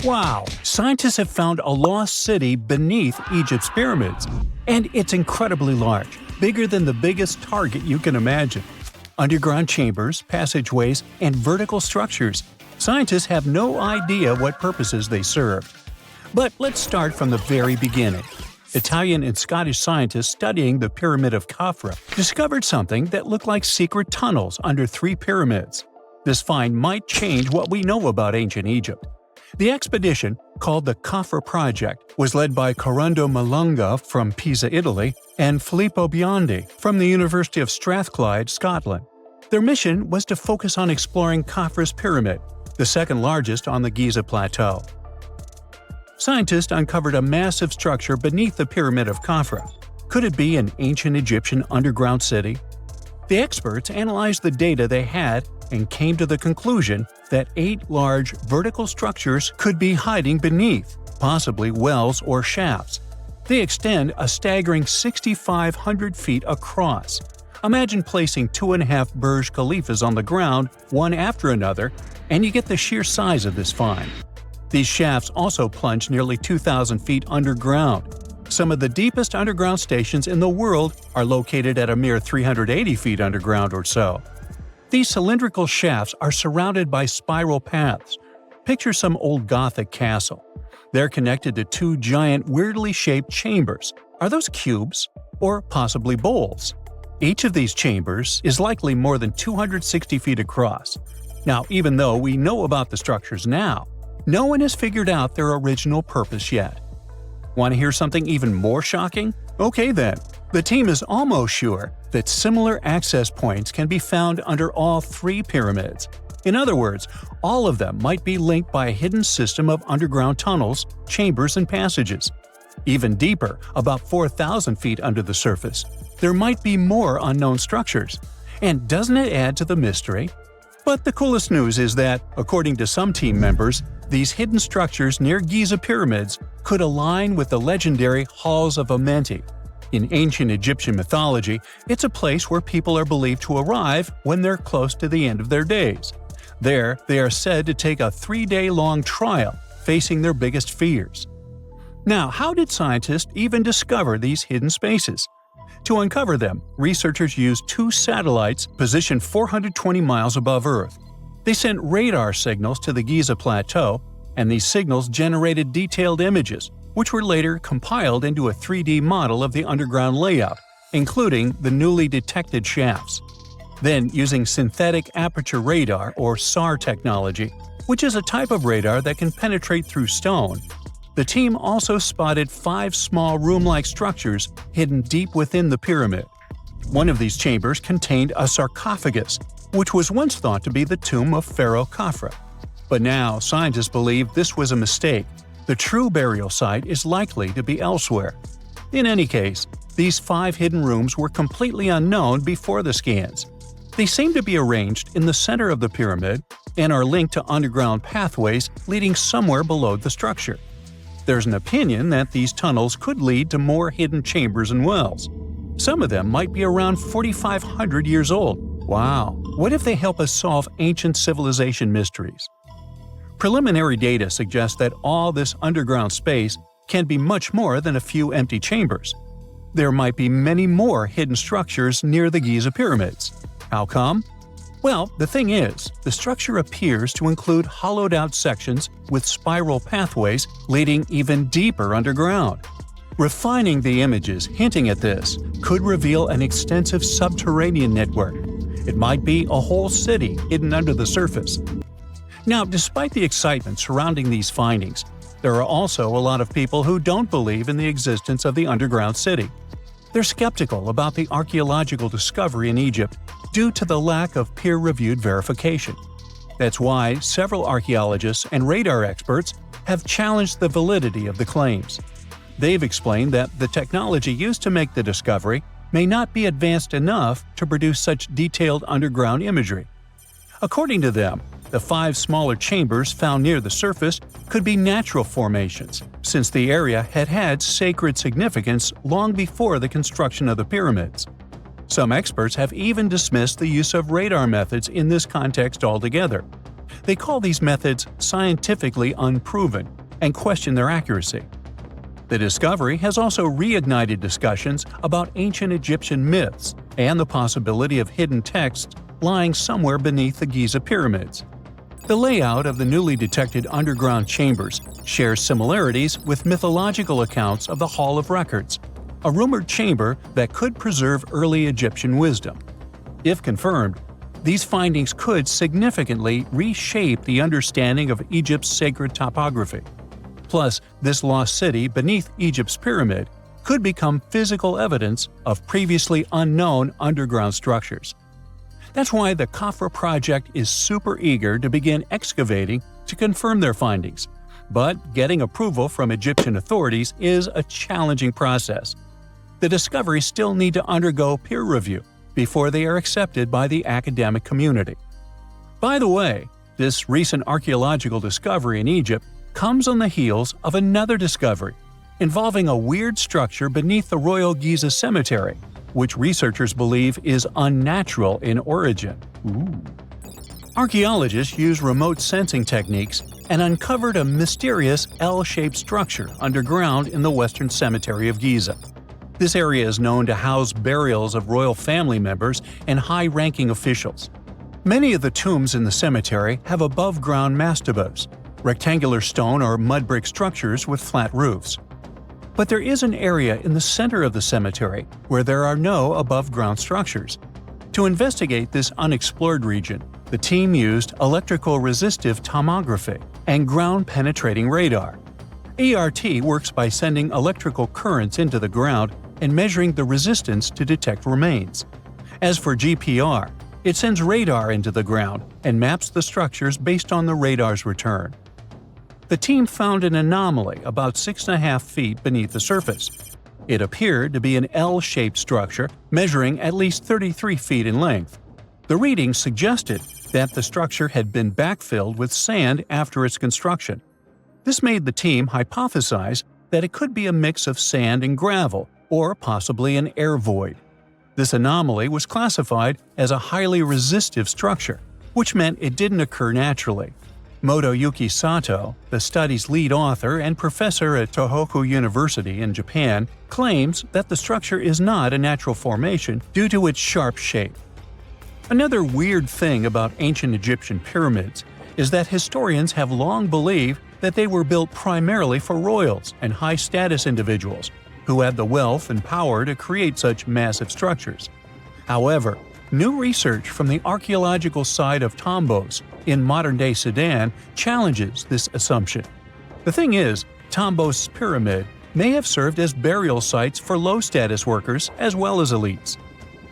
Wow! Scientists have found a lost city beneath Egypt's pyramids. And it's incredibly large, bigger than the biggest target you can imagine. Underground chambers, passageways, and vertical structures. Scientists have no idea what purposes they serve. But let's start from the very beginning. Italian and Scottish scientists studying the Pyramid of Khafra discovered something that looked like secret tunnels under 3 pyramids. This find might change what we know about ancient Egypt. The expedition, called the Khafra Project, was led by Corrado Malunga from Pisa, Italy, and Filippo Biondi from the University of Strathclyde, Scotland. Their mission was to focus on exploring Khafra's pyramid, the second largest on the Giza Plateau. Scientists uncovered a massive structure beneath the Pyramid of Khafra. Could it be an ancient Egyptian underground city? The experts analyzed the data they had and came to the conclusion that 8 large vertical structures could be hiding beneath, possibly wells or shafts. They extend a staggering 6,500 feet across. Imagine placing 2.5 Burj Khalifas on the ground, one after another, and you get the sheer size of this find. These shafts also plunge nearly 2,000 feet underground. Some of the deepest underground stations in the world are located at a mere 380 feet underground or so. These cylindrical shafts are surrounded by spiral paths. Picture some old Gothic castle. They're connected to 2 giant, weirdly shaped chambers. Are those cubes? Or possibly bowls? Each of these chambers is likely more than 260 feet across. Now, even though we know about the structures now, no one has figured out their original purpose yet. Want to hear something even more shocking? Okay then, the team is almost sure that similar access points can be found under all 3 pyramids. In other words, all of them might be linked by a hidden system of underground tunnels, chambers, and passages. Even deeper, about 4,000 feet under the surface, there might be more unknown structures. And doesn't it add to the mystery? But the coolest news is that, according to some team members, these hidden structures near Giza pyramids could align with the legendary Halls of Amenti. In ancient Egyptian mythology, it's a place where people are believed to arrive when they're close to the end of their days. There, they are said to take a 3-day-long trial, facing their biggest fears. Now, how did scientists even discover these hidden spaces? To uncover them, researchers used 2 satellites positioned 420 miles above Earth. They sent radar signals to the Giza Plateau, and these signals generated detailed images, which were later compiled into a 3D model of the underground layout, including the newly detected shafts. Then, using synthetic aperture radar or SAR technology, which is a type of radar that can penetrate through stone, the team also spotted 5 small room-like structures hidden deep within the pyramid. One of these chambers contained a sarcophagus, which was once thought to be the tomb of Pharaoh Khafra. But now, scientists believe this was a mistake. The true burial site is likely to be elsewhere. In any case, these 5 hidden rooms were completely unknown before the scans. They seem to be arranged in the center of the pyramid and are linked to underground pathways leading somewhere below the structure. There's an opinion that these tunnels could lead to more hidden chambers and wells. Some of them might be around 4,500 years old. Wow! What if they help us solve ancient civilization mysteries? Preliminary data suggests that all this underground space can be much more than a few empty chambers. There might be many more hidden structures near the Giza pyramids. How come? Well, the thing is, the structure appears to include hollowed-out sections with spiral pathways leading even deeper underground. Refining the images hinting at this could reveal an extensive subterranean network. It might be a whole city hidden under the surface. Now, despite the excitement surrounding these findings, there are also a lot of people who don't believe in the existence of the underground city. They're skeptical about the archaeological discovery in Egypt due to the lack of peer-reviewed verification. That's why several archaeologists and radar experts have challenged the validity of the claims. They've explained that the technology used to make the discovery may not be advanced enough to produce such detailed underground imagery. According to them, the 5 smaller chambers found near the surface could be natural formations, since the area had had sacred significance long before the construction of the pyramids. Some experts have even dismissed the use of radar methods in this context altogether. They call these methods scientifically unproven and question their accuracy. The discovery has also reignited discussions about ancient Egyptian myths and the possibility of hidden texts lying somewhere beneath the Giza pyramids. The layout of the newly detected underground chambers shares similarities with mythological accounts of the Hall of Records, a rumored chamber that could preserve early Egyptian wisdom. If confirmed, these findings could significantly reshape the understanding of Egypt's sacred topography. Plus, this lost city beneath Egypt's pyramid could become physical evidence of previously unknown underground structures. That's why the Khafra project is super eager to begin excavating to confirm their findings. But getting approval from Egyptian authorities is a challenging process. The discoveries still need to undergo peer review before they are accepted by the academic community. By the way, this recent archaeological discovery in Egypt comes on the heels of another discovery involving a weird structure beneath the Royal Giza Cemetery, which researchers believe is unnatural in origin. Archaeologists used remote sensing techniques and uncovered a mysterious L-shaped structure underground in the Western Cemetery of Giza. This area is known to house burials of royal family members and high-ranking officials. Many of the tombs in the cemetery have above-ground mastabas, rectangular stone or mud brick structures with flat roofs. But there is an area in the center of the cemetery where there are no above-ground structures. To investigate this unexplored region, the team used electrical resistive tomography and ground-penetrating radar. ERT works by sending electrical currents into the ground and measuring the resistance to detect remains. As for GPR, it sends radar into the ground and maps the structures based on the radar's return. The team found an anomaly about 6.5 feet beneath the surface. It appeared to be an L-shaped structure measuring at least 33 feet in length. The readings suggested that the structure had been backfilled with sand after its construction. This made the team hypothesize that it could be a mix of sand and gravel, or possibly an air void. This anomaly was classified as a highly resistive structure, which meant it didn't occur naturally. Motoyuki Sato, the study's lead author and professor at Tohoku University in Japan, claims that the structure is not a natural formation due to its sharp shape. Another weird thing about ancient Egyptian pyramids is that historians have long believed that they were built primarily for royals and high-status individuals who had the wealth and power to create such massive structures. However, new research from the archaeological site of Tombos in modern-day Sudan challenges this assumption. The thing is, Tombos' pyramid may have served as burial sites for low-status workers as well as elites.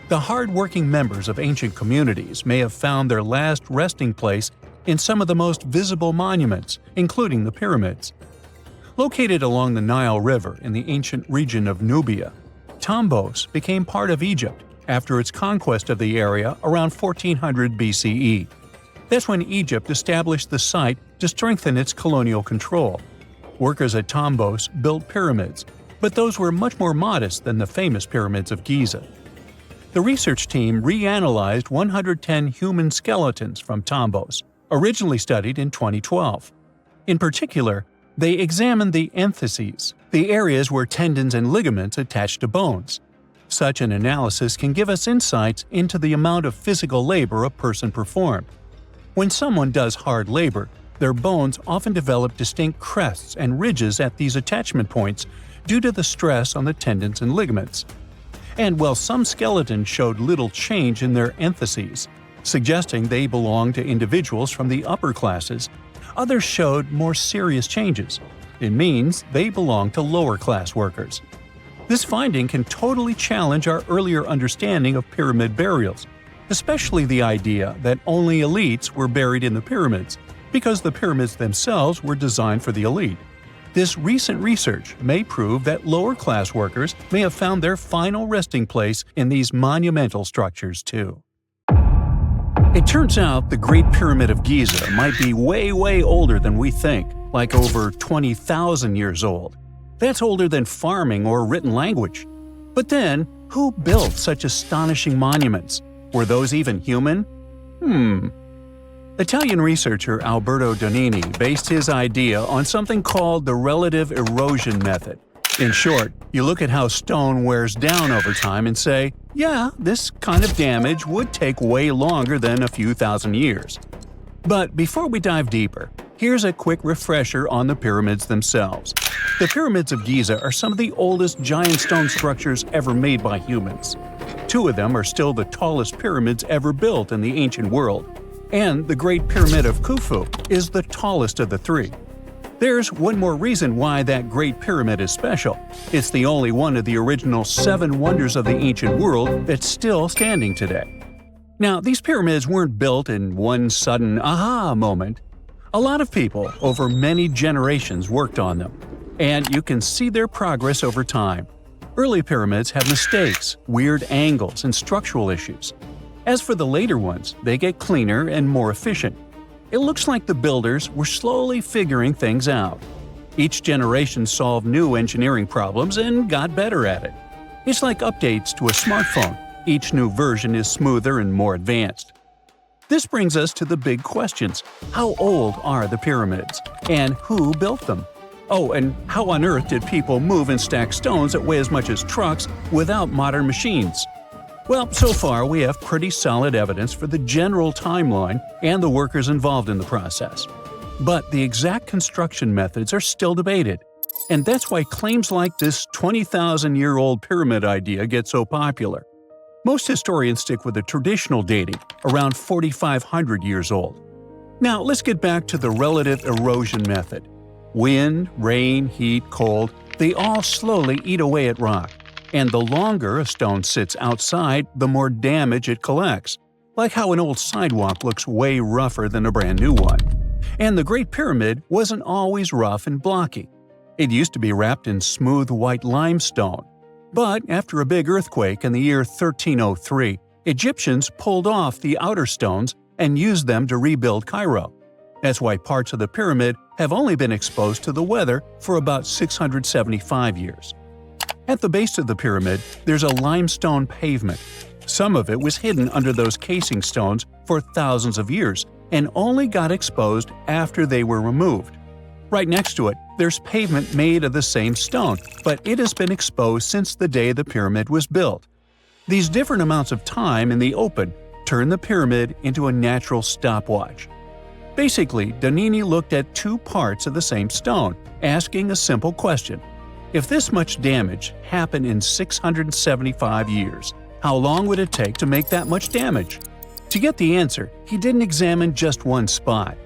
The hard-working members of ancient communities may have found their last resting place in some of the most visible monuments, including the pyramids. Located along the Nile River in the ancient region of Nubia, Tombos became part of Egypt after its conquest of the area around 1400 BCE. That's when Egypt established the site to strengthen its colonial control. Workers at Tombos built pyramids, but those were much more modest than the famous pyramids of Giza. The research team reanalyzed 110 human skeletons from Tombos, originally studied in 2012. In particular, they examined the entheses, the areas where tendons and ligaments attach to bones. Such an analysis can give us insights into the amount of physical labor a person performed. When someone does hard labor, their bones often develop distinct crests and ridges at these attachment points due to the stress on the tendons and ligaments. And while some skeletons showed little change in their entheses, suggesting they belonged to individuals from the upper classes, others showed more serious changes. It means they belong to lower-class workers. This finding can totally challenge our earlier understanding of pyramid burials, especially the idea that only elites were buried in the pyramids, because the pyramids themselves were designed for the elite. This recent research may prove that lower-class workers may have found their final resting place in these monumental structures too. It turns out the Great Pyramid of Giza might be way older than we think, like over 20,000 years old. That's older than farming or written language. But then, who built such astonishing monuments? Were those even human? Italian researcher Alberto Donini based his idea on something called the relative erosion method. In short, you look at how stone wears down over time and say, yeah, this kind of damage would take way longer than a few thousand years. But before we dive deeper, here's a quick refresher on the pyramids themselves. The pyramids of Giza are some of the oldest giant stone structures ever made by humans. 2 of them are still the tallest pyramids ever built in the ancient world, and the Great Pyramid of Khufu is the tallest of the 3. There's one more reason why that Great Pyramid is special. It's the only one of the original 7 wonders of the ancient world that's still standing today. Now, these pyramids weren't built in one sudden aha moment. A lot of people over many generations worked on them, and you can see their progress over time. Early pyramids have mistakes, weird angles, and structural issues. As for the later ones, they get cleaner and more efficient. It looks like the builders were slowly figuring things out. Each generation solved new engineering problems and got better at it. It's like updates to a smartphone. Each new version is smoother and more advanced. This brings us to the big questions. How old are the pyramids? And who built them? Oh, and how on earth did people move and stack stones that weigh as much as trucks without modern machines? Well, so far we have pretty solid evidence for the general timeline and the workers involved in the process. But the exact construction methods are still debated. And that's why claims like this 20,000-year-old pyramid idea get so popular. Most historians stick with the traditional dating, around 4,500 years old. Now let's get back to the relative erosion method. Wind, rain, heat, cold, they all slowly eat away at rock. And the longer a stone sits outside, the more damage it collects, like how an old sidewalk looks way rougher than a brand new one. And the Great Pyramid wasn't always rough and blocky. It used to be wrapped in smooth white limestone. But after a big earthquake in the year 1303, Egyptians pulled off the outer stones and used them to rebuild Cairo. That's why parts of the pyramid have only been exposed to the weather for about 675 years. At the base of the pyramid, there's a limestone pavement. Some of it was hidden under those casing stones for thousands of years and only got exposed after they were removed. Right next to it, there's pavement made of the same stone, but it has been exposed since the day the pyramid was built. These different amounts of time in the open turn the pyramid into a natural stopwatch. Basically, Donini looked at 2 parts of the same stone, asking a simple question. If this much damage happened in 675 years, how long would it take to make that much damage? To get the answer, he didn't examine just one spot.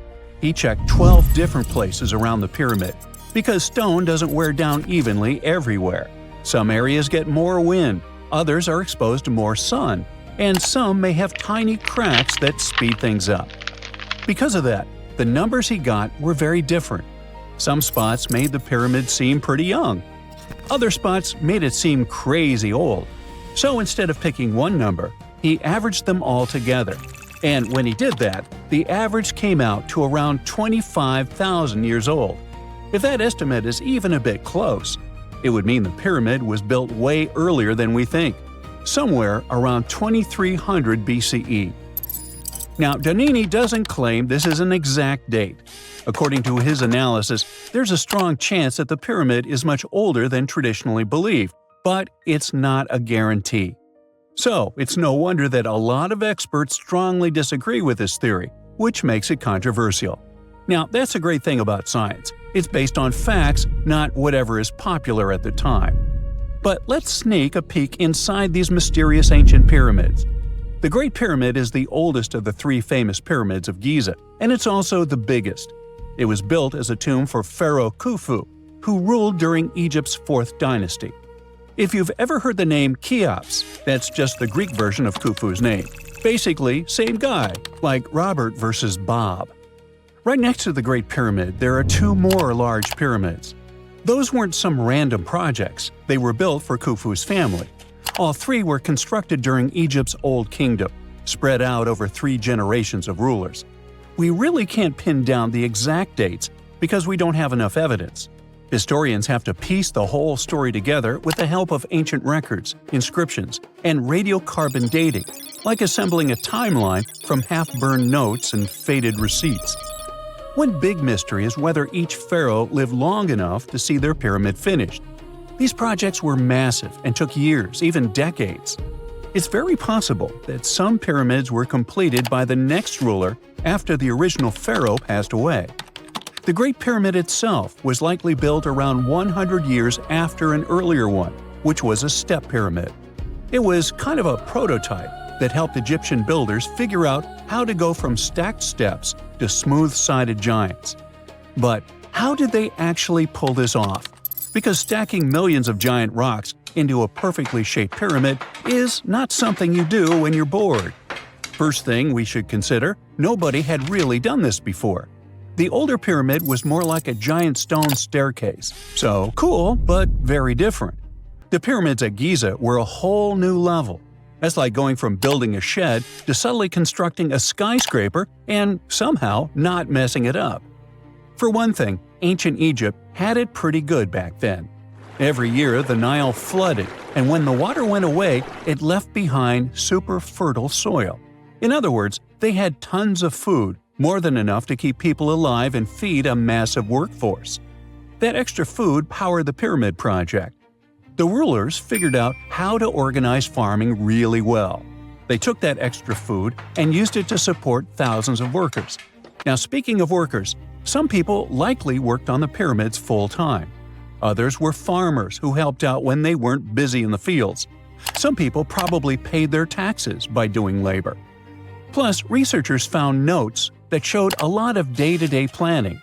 He checked 12 different places around the pyramid, because stone doesn't wear down evenly everywhere. Some areas get more wind, others are exposed to more sun, and some may have tiny cracks that speed things up. Because of that, the numbers he got were very different. Some spots made the pyramid seem pretty young. Other spots made it seem crazy old. So instead of picking one number, he averaged them all together. And when he did that, the average came out to around 25,000 years old. If that estimate is even a bit close, it would mean the pyramid was built way earlier than we think, somewhere around 2300 BCE. Now, Donini doesn't claim this is an exact date. According to his analysis, there's a strong chance that the pyramid is much older than traditionally believed, but it's not a guarantee. So, it's no wonder that a lot of experts strongly disagree with this theory, which makes it controversial. Now, that's a great thing about science. It's based on facts, not whatever is popular at the time. But let's sneak a peek inside these mysterious ancient pyramids. The Great Pyramid is the oldest of the 3 famous pyramids of Giza, and it's also the biggest. It was built as a tomb for Pharaoh Khufu, who ruled during Egypt's 4th dynasty. If you've ever heard the name Cheops, that's just the Greek version of Khufu's name. Basically, same guy, like Robert versus Bob. Right next to the Great Pyramid, there are 2 more large pyramids. Those weren't some random projects, they were built for Khufu's family. All 3 were constructed during Egypt's Old Kingdom, spread out over 3 generations of rulers. We really can't pin down the exact dates because we don't have enough evidence. Historians have to piece the whole story together with the help of ancient records, inscriptions, and radiocarbon dating, like assembling a timeline from half-burned notes and faded receipts. One big mystery is whether each pharaoh lived long enough to see their pyramid finished. These projects were massive and took years, even decades. It's very possible that some pyramids were completed by the next ruler after the original pharaoh passed away. The Great Pyramid itself was likely built around 100 years after an earlier one, which was a step pyramid. It was kind of a prototype that helped Egyptian builders figure out how to go from stacked steps to smooth-sided giants. But how did they actually pull this off? Because stacking millions of giant rocks into a perfectly shaped pyramid is not something you do when you're bored. First thing we should consider, nobody had really done this before. The older pyramid was more like a giant stone staircase, so cool but very different. The pyramids at Giza were a whole new level. That's like going from building a shed to suddenly constructing a skyscraper and somehow not messing it up. For one thing, ancient Egypt had it pretty good back then. Every year the Nile flooded, and when the water went away, it left behind super fertile soil. In other words, they had tons of food, more than enough to keep people alive and feed a massive workforce. That extra food powered the pyramid project. The rulers figured out how to organize farming really well. They took that extra food and used it to support thousands of workers. Now, speaking of workers, some people likely worked on the pyramids full-time. Others were farmers who helped out when they weren't busy in the fields. Some people probably paid their taxes by doing labor. Plus, researchers found notes that showed a lot of day-to-day planning.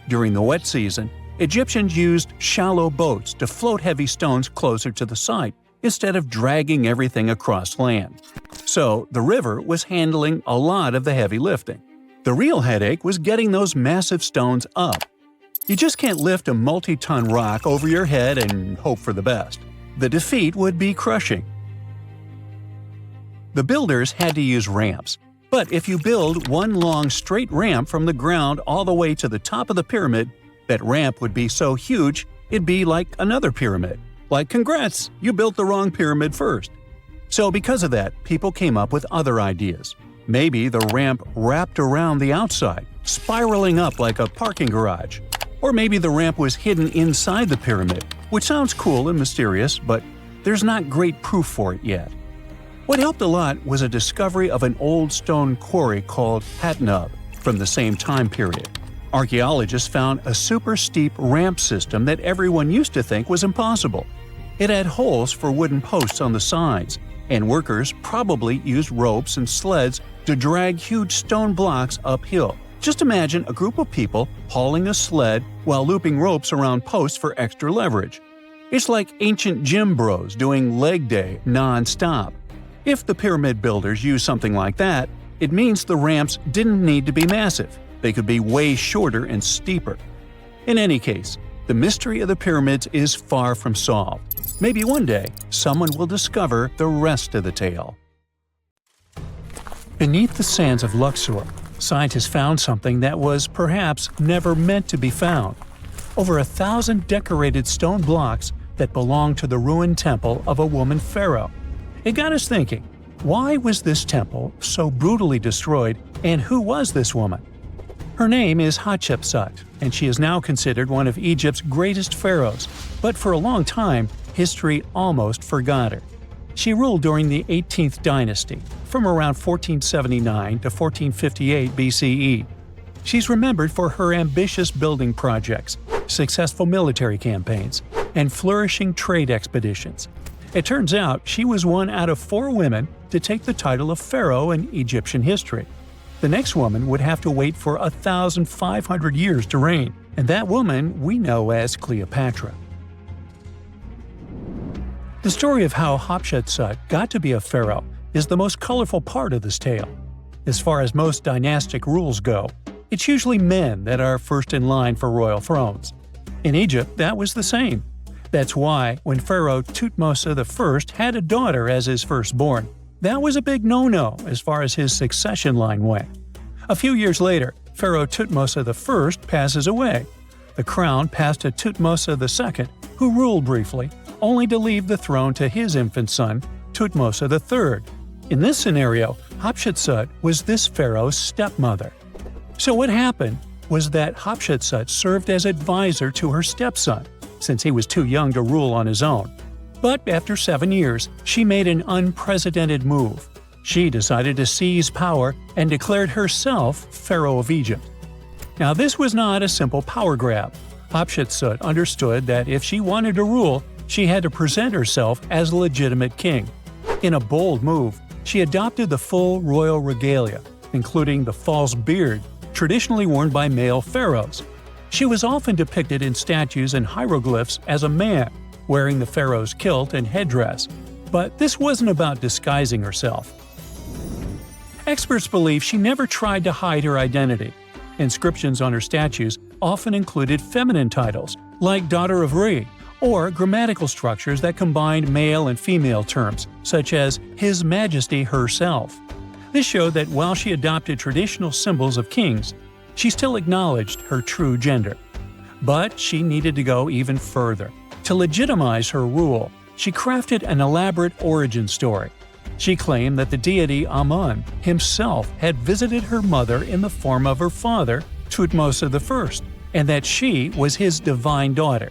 During the wet season, Egyptians used shallow boats to float heavy stones closer to the site instead of dragging everything across land. So, the river was handling a lot of the heavy lifting. The real headache was getting those massive stones up. You just can't lift a multi-ton rock over your head and hope for the best. The defeat would be crushing. The builders had to use ramps. But if you build one long straight ramp from the ground all the way to the top of the pyramid, that ramp would be so huge it'd be like another pyramid. Like, congrats, you built the wrong pyramid first. So because of that, people came up with other ideas. Maybe the ramp wrapped around the outside, spiraling up like a parking garage. Or maybe the ramp was hidden inside the pyramid, which sounds cool and mysterious, but there's not great proof for it yet. What helped a lot was a discovery of an old stone quarry called Hatnub from the same time period. Archaeologists found a super steep ramp system that everyone used to think was impossible. It had holes for wooden posts on the sides, and workers probably used ropes and sleds to drag huge stone blocks uphill. Just imagine a group of people hauling a sled while looping ropes around posts for extra leverage. It's like ancient gym bros doing leg day non-stop. If the pyramid builders used something like that, it means the ramps didn't need to be massive. They could be way shorter and steeper. In any case, the mystery of the pyramids is far from solved. Maybe one day, someone will discover the rest of the tale. Beneath the sands of Luxor, scientists found something that was perhaps never meant to be found. Over 1,000 decorated stone blocks that belonged to the ruined temple of a woman pharaoh. It got us thinking, why was this temple so brutally destroyed, and who was this woman? Her name is Hatshepsut, and she is now considered one of Egypt's greatest pharaohs, but for a long time, history almost forgot her. She ruled during the 18th dynasty, from around 1479 to 1458 BCE. She's remembered for her ambitious building projects, successful military campaigns, and flourishing trade expeditions. It turns out she was one out of 4 women to take the title of pharaoh in Egyptian history. The next woman would have to wait for 1,500 years to reign, and that woman we know as Cleopatra. The story of how Hatshepsut got to be a pharaoh is the most colorful part of this tale. As far as most dynastic rules go, it's usually men that are first in line for royal thrones. In Egypt, that was the same. That's why, when Pharaoh Thutmose I had a daughter as his firstborn, that was a big no-no as far as his succession line went. A few years later, Pharaoh Thutmose I passes away. The crown passed to Thutmose II, who ruled briefly, only to leave the throne to his infant son, Thutmose III. In this scenario, Hatshepsut was this pharaoh's stepmother. So what happened was that Hatshepsut served as advisor to her stepson, since he was too young to rule on his own. But after 7 years, she made an unprecedented move. She decided to seize power and declared herself Pharaoh of Egypt. Now this was not a simple power grab. Hatshepsut understood that if she wanted to rule, she had to present herself as a legitimate king. In a bold move, she adopted the full royal regalia, including the false beard, traditionally worn by male pharaohs. She was often depicted in statues and hieroglyphs as a man, wearing the pharaoh's kilt and headdress. But this wasn't about disguising herself. Experts believe she never tried to hide her identity. Inscriptions on her statues often included feminine titles, like Daughter of Re, or grammatical structures that combined male and female terms, such as His Majesty herself. This showed that while she adopted traditional symbols of kings, she still acknowledged her true gender. But she needed to go even further. To legitimize her rule, she crafted an elaborate origin story. She claimed that the deity Amun himself had visited her mother in the form of her father, Thutmose I, and that she was his divine daughter.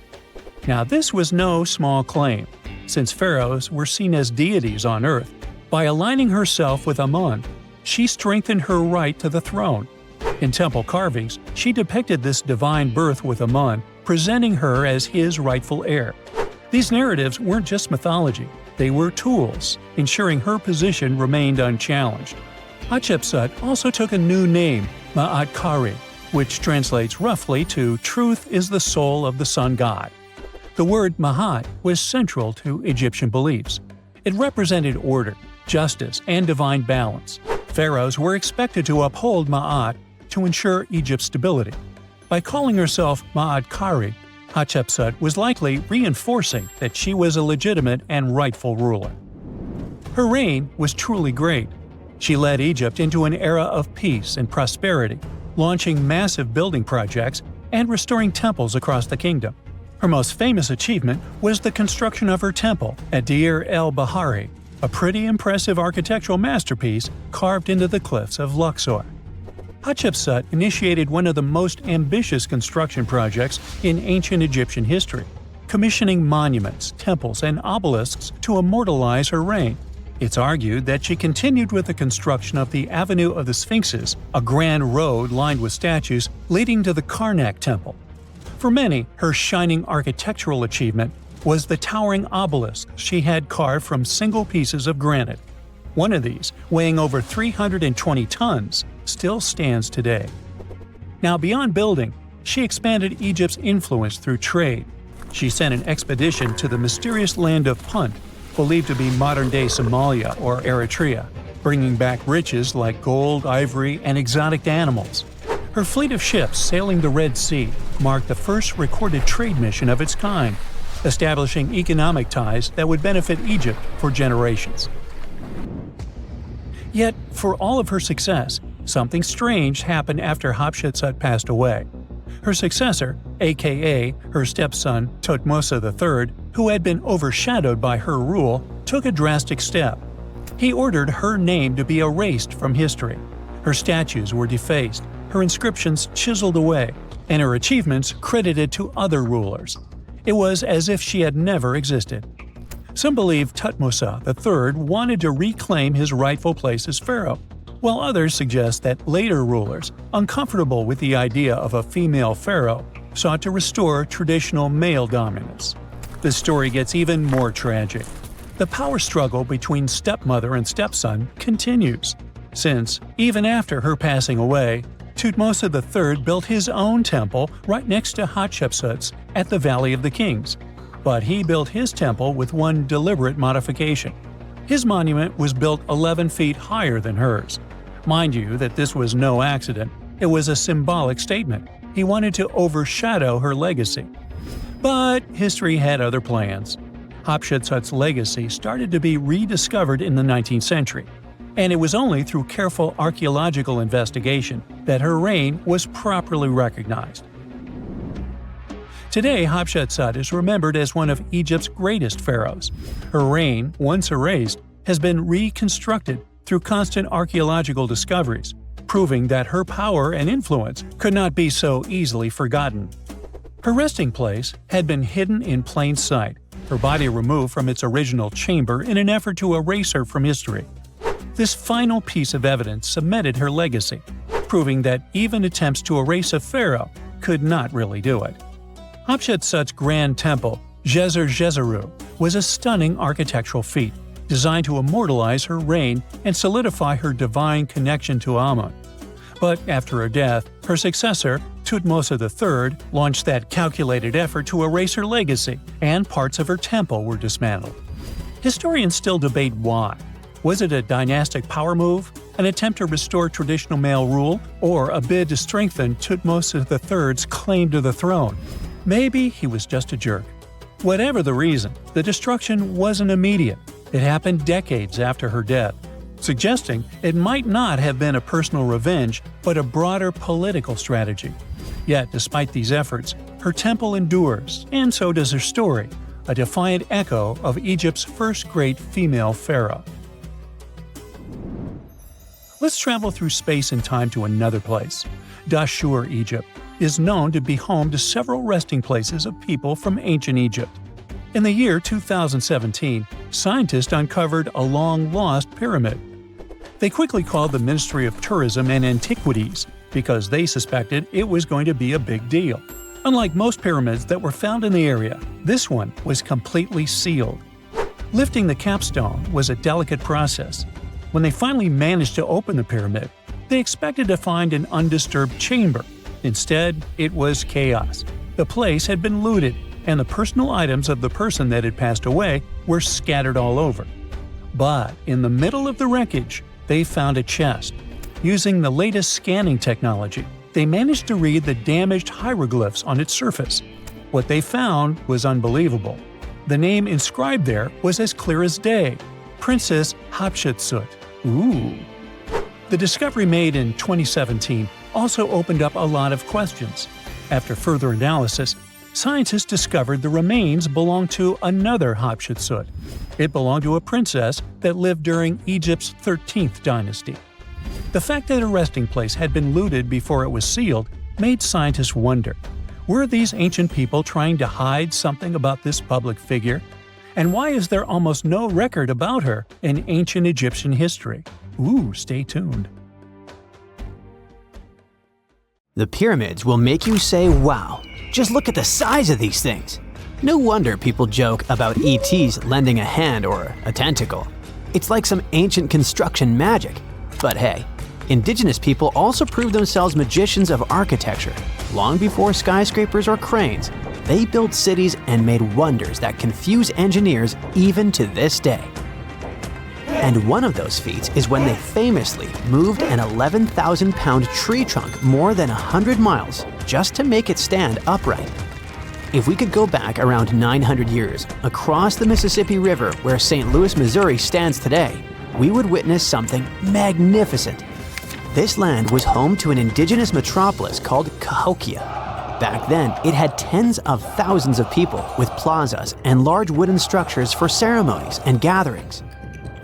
Now this was no small claim, since pharaohs were seen as deities on earth. By aligning herself with Amun, she strengthened her right to the throne. In temple carvings, she depicted this divine birth with Amun, presenting her as his rightful heir. These narratives weren't just mythology, they were tools, ensuring her position remained unchallenged. Hatshepsut also took a new name, Ma'at Kari, which translates roughly to "Truth is the soul of the sun god." The word Ma'at was central to Egyptian beliefs. It represented order, justice, and divine balance. Pharaohs were expected to uphold Ma'at to ensure Egypt's stability. By calling herself Ma'at Kari, Hatshepsut was likely reinforcing that she was a legitimate and rightful ruler. Her reign was truly great. She led Egypt into an era of peace and prosperity, launching massive building projects and restoring temples across the kingdom. Her most famous achievement was the construction of her temple at Deir el-Bahari, a pretty impressive architectural masterpiece carved into the cliffs of Luxor. Hatshepsut initiated one of the most ambitious construction projects in ancient Egyptian history, commissioning monuments, temples, and obelisks to immortalize her reign. It's argued that she continued with the construction of the Avenue of the Sphinxes, a grand road lined with statues leading to the Karnak Temple. For many, her shining architectural achievement was the towering obelisk she had carved from single pieces of granite. One of these, weighing over 320 tons, still stands today. Now beyond building, she expanded Egypt's influence through trade. She sent an expedition to the mysterious land of Punt, believed to be modern-day Somalia or Eritrea, bringing back riches like gold, ivory, and exotic animals. Her fleet of ships sailing the Red Sea marked the first recorded trade mission of its kind, establishing economic ties that would benefit Egypt for generations. Yet, for all of her success, something strange happened after Hatshepsut passed away. Her successor, aka her stepson Thutmose III, who had been overshadowed by her rule, took a drastic step. He ordered her name to be erased from history. Her statues were defaced, her inscriptions chiseled away, and her achievements credited to other rulers. It was as if she had never existed. Some believe Thutmose III wanted to reclaim his rightful place as pharaoh, while others suggest that later rulers, uncomfortable with the idea of a female pharaoh, sought to restore traditional male dominance. The story gets even more tragic. The power struggle between stepmother and stepson continues, since, even after her passing away, Thutmose III built his own temple right next to Hatshepsut's at the Valley of the Kings. But he built his temple with one deliberate modification. His monument was built 11 feet higher than hers. Mind you that this was no accident, it was a symbolic statement. He wanted to overshadow her legacy. But history had other plans. Hatshepsut's legacy started to be rediscovered in the 19th century, and it was only through careful archaeological investigation that her reign was properly recognized. Today, Hatshepsut is remembered as one of Egypt's greatest pharaohs. Her reign, once erased, has been reconstructed through constant archaeological discoveries, proving that her power and influence could not be so easily forgotten. Her resting place had been hidden in plain sight, her body removed from its original chamber in an effort to erase her from history. This final piece of evidence cemented her legacy, proving that even attempts to erase a pharaoh could not really do it. Hatshepsut's grand temple, Djeser-Djeseru, was a stunning architectural feat, designed to immortalize her reign and solidify her divine connection to Amun. But after her death, her successor, Thutmose III, launched that calculated effort to erase her legacy, and parts of her temple were dismantled. Historians still debate why. Was it a dynastic power move, an attempt to restore traditional male rule, or a bid to strengthen Thutmose III's claim to the throne? Maybe he was just a jerk. Whatever the reason, the destruction wasn't immediate. It happened decades after her death, suggesting it might not have been a personal revenge but a broader political strategy. Yet, despite these efforts, her temple endures, and so does her story, a defiant echo of Egypt's first great female pharaoh. Let's travel through space and time to another place. Dashur, Egypt, is known to be home to several resting places of people from ancient Egypt. In the year 2017, scientists uncovered a long-lost pyramid. They quickly called the Ministry of Tourism and Antiquities because they suspected it was going to be a big deal. Unlike most pyramids that were found in the area, this one was completely sealed. Lifting the capstone was a delicate process. When they finally managed to open the pyramid, they expected to find an undisturbed chamber. Instead, it was chaos. The place had been looted, and the personal items of the person that had passed away were scattered all over. But in the middle of the wreckage, they found a chest. Using the latest scanning technology, they managed to read the damaged hieroglyphs on its surface. What they found was unbelievable. The name inscribed there was as clear as day: Princess Hatshepsut. Ooh. The discovery made in 2017 also opened up a lot of questions. After further analysis, scientists discovered the remains belonged to another Hatshepsut. It belonged to a princess that lived during Egypt's 13th dynasty. The fact that a resting place had been looted before it was sealed made scientists wonder, were these ancient people trying to hide something about this public figure? And why is there almost no record about her in ancient Egyptian history? Ooh, stay tuned. The pyramids will make you say, wow, just look at the size of these things. No wonder people joke about ETs lending a hand or a tentacle. It's like some ancient construction magic. But hey, indigenous people also proved themselves magicians of architecture. Long before skyscrapers or cranes, they built cities and made wonders that confuse engineers even to this day. And one of those feats is when they famously moved an 11,000-pound tree trunk more than 100 miles just to make it stand upright. If we could go back around 900 years, across the Mississippi River where St. Louis, Missouri stands today, we would witness something magnificent. This land was home to an indigenous metropolis called Cahokia. Back then, it had tens of thousands of people with plazas and large wooden structures for ceremonies and gatherings.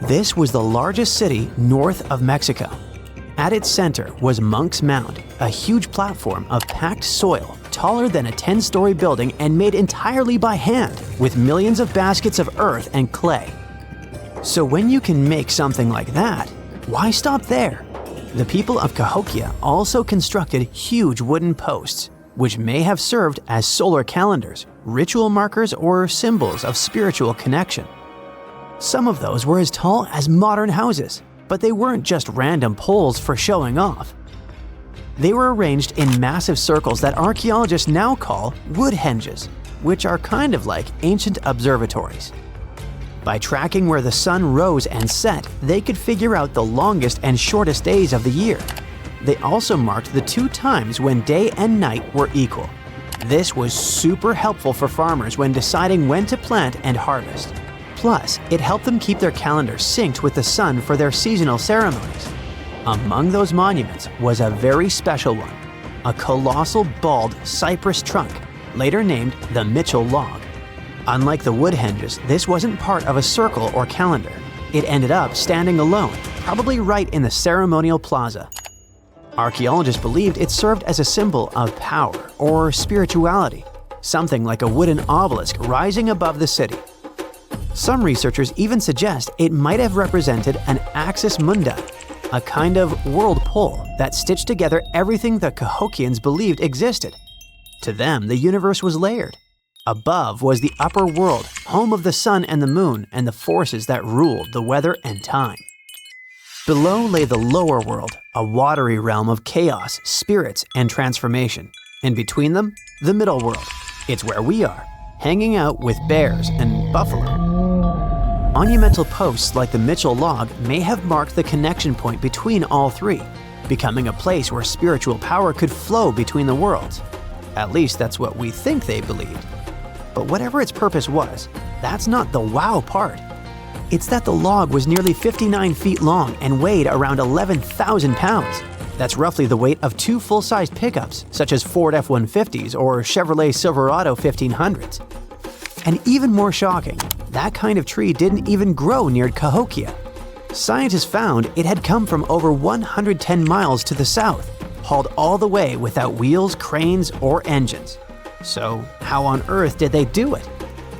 This was the largest city north of Mexico. At its center was Monk's Mound, a huge platform of packed soil taller than a 10-story building and made entirely by hand, with millions of baskets of earth and clay. So when you can make something like that, why stop there? The people of Cahokia also constructed huge wooden posts, which may have served as solar calendars, ritual markers, or symbols of spiritual connection. Some of those were as tall as modern houses, but they weren't just random poles for showing off. They were arranged in massive circles that archaeologists now call wood henges, which are kind of like ancient observatories. By tracking where the sun rose and set, they could figure out the longest and shortest days of the year. They also marked the two times when day and night were equal. This was super helpful for farmers when deciding when to plant and harvest. Plus, it helped them keep their calendars synced with the sun for their seasonal ceremonies. Among those monuments was a very special one, a colossal bald cypress trunk, later named the Mitchell log. Unlike the wood henges, this wasn't part of a circle or calendar. it ended up standing alone, probably right in the ceremonial plaza. Archaeologists believed it served as a symbol of power or spirituality, something like a wooden obelisk rising above the city. Some researchers even suggest it might have represented an axis mundi, a kind of world pole that stitched together everything the Cahokians believed existed. To them, the universe was layered. Above was the upper world, home of the sun and the moon and the forces that ruled the weather and time. Below lay the lower world, a watery realm of chaos, spirits, and transformation. And between them, the middle world. It's where we are, hanging out with bears and buffalo. Monumental posts like the Mitchell Log may have marked the connection point between all three, becoming a place where spiritual power could flow between the worlds. At least that's what we think they believed. But whatever its purpose was, that's not the wow part. It's that the log was nearly 59 feet long and weighed around 11,000 pounds. That's roughly the weight of 2 full-sized pickups, such as Ford F-150s or Chevrolet Silverado 1500s. And even more shocking, that kind of tree didn't even grow near Cahokia. Scientists found it had come from over 110 miles to the south, hauled all the way without wheels, cranes, or engines. So how on earth did they do it?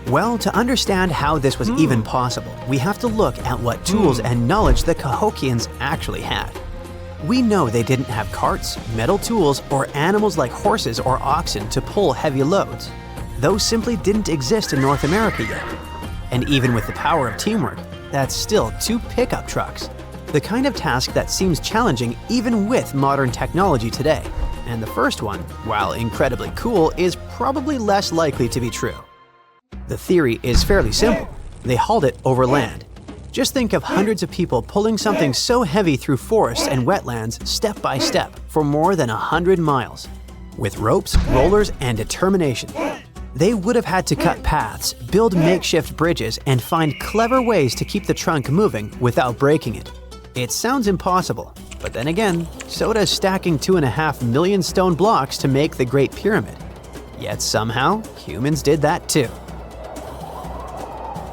Well, to understand how this was even possible, we have to look at what tools and knowledge the Cahokians actually had. We know they didn't have carts, metal tools, or animals like horses or oxen to pull heavy loads. Those simply didn't exist in North America yet. And even with the power of teamwork, that's still 2 pickup trucks. The kind of task that seems challenging even with modern technology today. And the first one, while incredibly cool, is probably less likely to be true. The theory is fairly simple. They hauled it over land. Just think of hundreds of people pulling something so heavy through forests and wetlands step by step for more than 100 miles. With ropes, rollers, and determination. They would have had to cut paths, build makeshift bridges, and find clever ways to keep the trunk moving without breaking it. It sounds impossible, but then again, so does stacking 2.5 million stone blocks to make the Great Pyramid. Yet somehow, humans did that too.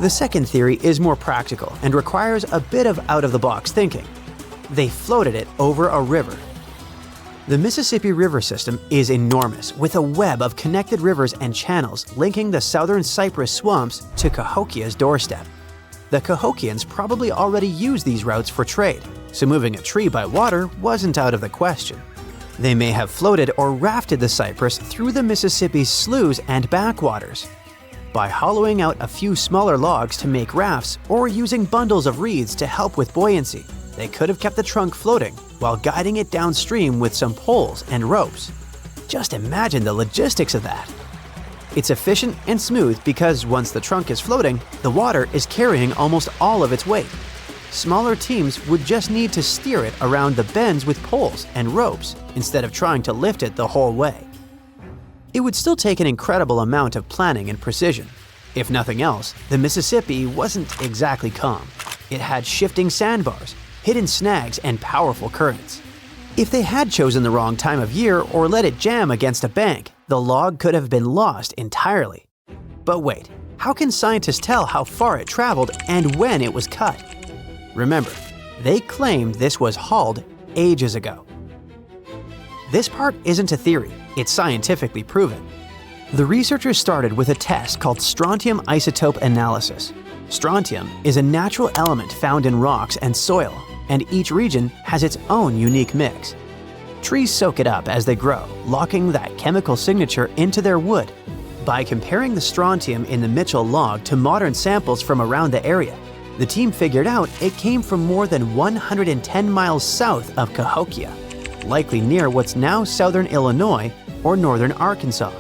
The second theory is more practical and requires a bit of out-of-the-box thinking. They floated it over a river. The Mississippi River system is enormous, with a web of connected rivers and channels linking the southern cypress swamps to Cahokia's doorstep. The Cahokians probably already used these routes for trade, so moving a tree by water wasn't out of the question. They may have floated or rafted the cypress through the Mississippi's sloughs and backwaters. By hollowing out a few smaller logs to make rafts or using bundles of reeds to help with buoyancy, they could have kept the trunk floating while guiding it downstream with some poles and ropes. Just imagine the logistics of that. It's efficient and smooth because once the trunk is floating, the water is carrying almost all of its weight. Smaller teams would just need to steer it around the bends with poles and ropes instead of trying to lift it the whole way. It would still take an incredible amount of planning and precision. If nothing else, the Mississippi wasn't exactly calm. It had shifting sandbars, hidden snags, and powerful currents. If they had chosen the wrong time of year or let it jam against a bank, the log could have been lost entirely. But wait, how can scientists tell how far it traveled and when it was cut? Remember, they claimed this was hauled ages ago. This part isn't a theory, it's scientifically proven. The researchers started with a test called strontium isotope analysis. Strontium is a natural element found in rocks and soil, and each region has its own unique mix. Trees soak it up as they grow, locking that chemical signature into their wood. By comparing the strontium in the Mitchell log to modern samples from around the area, the team figured out it came from more than 110 miles south of Cahokia, likely near what's now southern Illinois or northern Arkansas.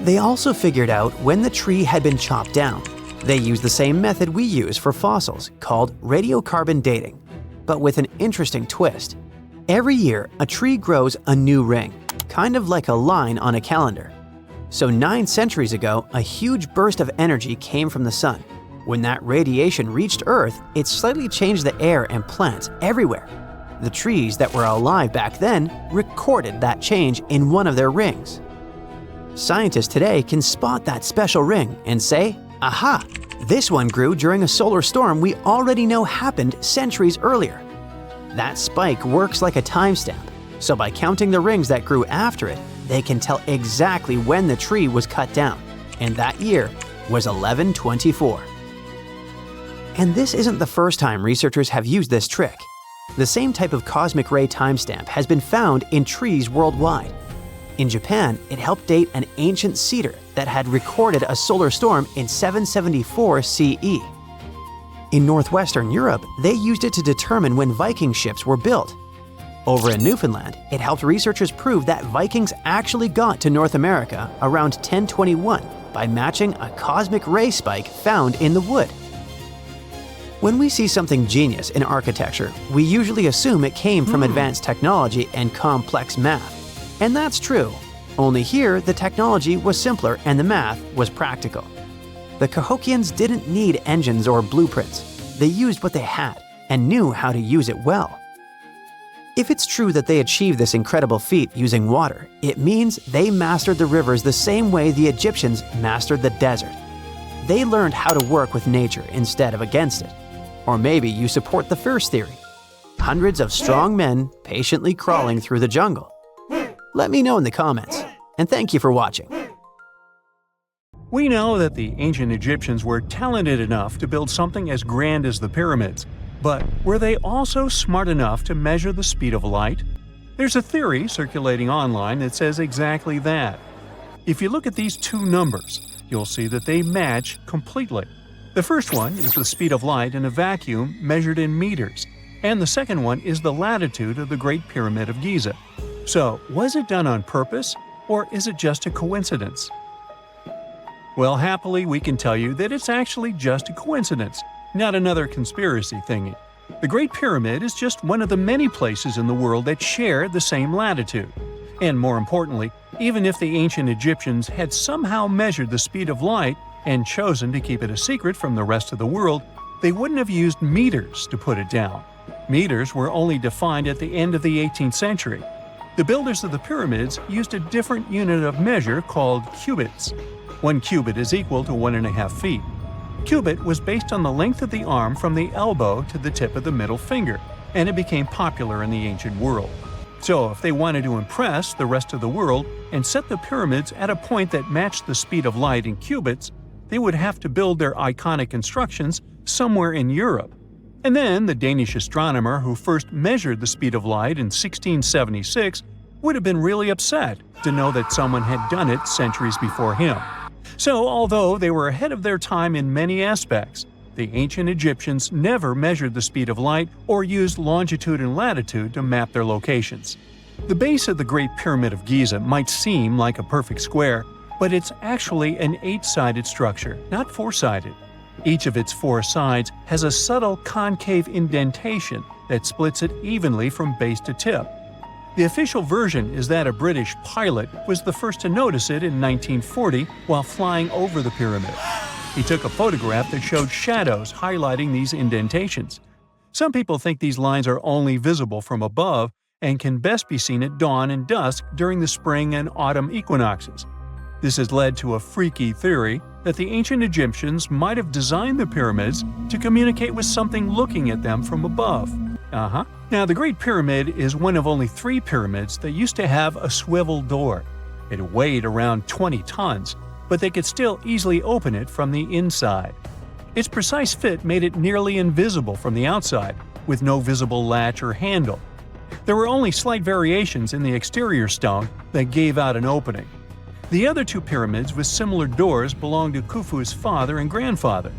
They also figured out when the tree had been chopped down. They used the same method we use for fossils, called radiocarbon dating, but with an interesting twist. Every year, a tree grows a new ring, kind of like a line on a calendar. So 9 centuries ago, a huge burst of energy came from the sun. When that radiation reached Earth, it slightly changed the air and plants everywhere. The trees that were alive back then recorded that change in one of their rings. Scientists today can spot that special ring and say, aha, This one grew during a solar storm we already know happened centuries earlier. That spike works like a timestamp, so by counting the rings that grew after it, they can tell exactly when the tree was cut down, and that year was 1124. And this isn't the first time researchers have used this trick. The same type of cosmic ray timestamp has been found in trees worldwide. In Japan, it helped date an ancient cedar that had recorded a solar storm in 774 CE. In northwestern Europe, they used it to determine when Viking ships were built. Over in Newfoundland, it helped researchers prove that Vikings actually got to North America around 1021 by matching a cosmic ray spike found in the wood. When we see something genius in architecture, we usually assume it came from advanced technology and complex math. And that's true. Only here, the technology was simpler and the math was practical. The Cahokians didn't need engines or blueprints. They used what they had and knew how to use it well. If it's true that they achieved this incredible feat using water, it means they mastered the rivers the same way the Egyptians mastered the desert. They learned how to work with nature instead of against it. Or maybe you support the first theory. Hundreds of strong men patiently crawling through the jungle. Let me know in the comments, and thank you for watching. We know that the ancient Egyptians were talented enough to build something as grand as the pyramids, but were they also smart enough to measure the speed of light? There's a theory circulating online that says exactly that. If you look at these two numbers, you'll see that they match completely. The first one is the speed of light in a vacuum measured in meters, and the second one is the latitude of the Great Pyramid of Giza. So, was it done on purpose, or is it just a coincidence? Well, happily, we can tell you that it's actually just a coincidence, not another conspiracy thingy. The Great Pyramid is just one of the many places in the world that share the same latitude. And more importantly, even if the ancient Egyptians had somehow measured the speed of light and chosen to keep it a secret from the rest of the world, they wouldn't have used meters to put it down. Meters were only defined at the end of the 18th century. The builders of the pyramids used a different unit of measure called cubits. 1 cubit is equal to 1.5 feet. Cubit was based on the length of the arm from the elbow to the tip of the middle finger, and it became popular in the ancient world. So if they wanted to impress the rest of the world and set the pyramids at a point that matched the speed of light in cubits, they would have to build their iconic constructions somewhere in Europe. And then the Danish astronomer who first measured the speed of light in 1676 would have been really upset to know that someone had done it centuries before him. So, although they were ahead of their time in many aspects, the ancient Egyptians never measured the speed of light or used longitude and latitude to map their locations. The base of the Great Pyramid of Giza might seem like a perfect square, but it's actually an 8-sided structure, not 4-sided. Each of its 4 sides has a subtle concave indentation that splits it evenly from base to tip. The official version is that a British pilot was the first to notice it in 1940 while flying over the pyramid. He took a photograph that showed shadows highlighting these indentations. Some people think these lines are only visible from above and can best be seen at dawn and dusk during the spring and autumn equinoxes. This has led to a freaky theory that the ancient Egyptians might have designed the pyramids to communicate with something looking at them from above. Now, the Great Pyramid is one of only 3 pyramids that used to have a swivel door. It weighed around 20 tons, but they could still easily open it from the inside. Its precise fit made it nearly invisible from the outside, with no visible latch or handle. There were only slight variations in the exterior stone that gave out an opening. The other 2 pyramids with similar doors belonged to Khufu's father and grandfather.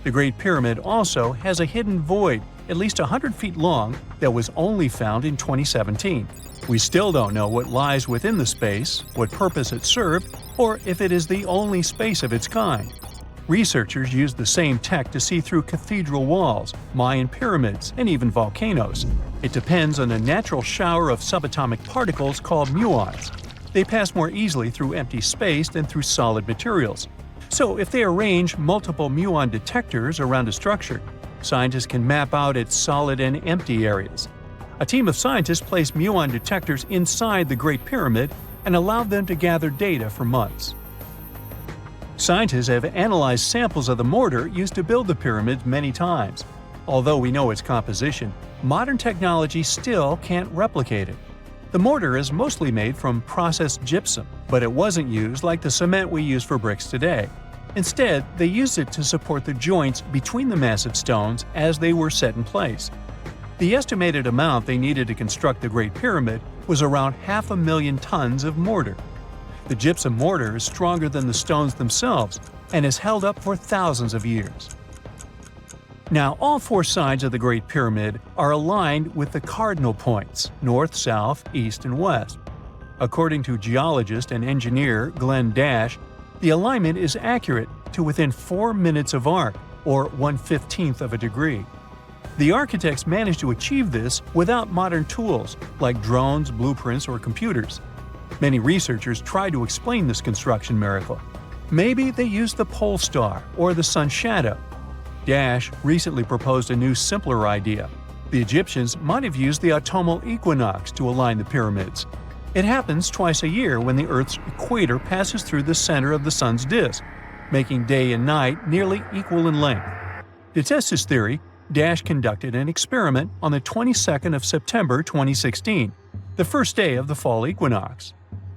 The Great Pyramid also has a hidden void at least 100 feet long that was only found in 2017. We still don't know what lies within the space, what purpose it served, or if it is the only space of its kind. Researchers used the same tech to see through cathedral walls, Mayan pyramids, and even volcanoes. It depends on a natural shower of subatomic particles called muons. They pass more easily through empty space than through solid materials. So if they arrange multiple muon detectors around a structure, scientists can map out its solid and empty areas. A team of scientists placed muon detectors inside the Great Pyramid and allowed them to gather data for months. Scientists have analyzed samples of the mortar used to build the pyramids many times. Although we know its composition, modern technology still can't replicate it. The mortar is mostly made from processed gypsum, but it wasn't used like the cement we use for bricks today. Instead, they used it to support the joints between the massive stones as they were set in place. The estimated amount they needed to construct the Great Pyramid was around 500,000 tons of mortar. The gypsum mortar is stronger than the stones themselves and has held up for thousands of years. Now, all four sides of the Great Pyramid are aligned with the cardinal points – north, south, east, and west. According to geologist and engineer Glenn Dash, the alignment is accurate to within 4 minutes of arc, or 1/15th of a degree. The architects managed to achieve this without modern tools like drones, blueprints, or computers. Many researchers try to explain this construction miracle. Maybe they used the pole star or the sun's shadow. Dash recently proposed a new, simpler idea. The Egyptians might have used the autumnal equinox to align the pyramids. It happens twice a year when the Earth's equator passes through the center of the sun's disk, making day and night nearly equal in length. To test his theory, Dash conducted an experiment on the 22nd of September 2016, the first day of the fall equinox.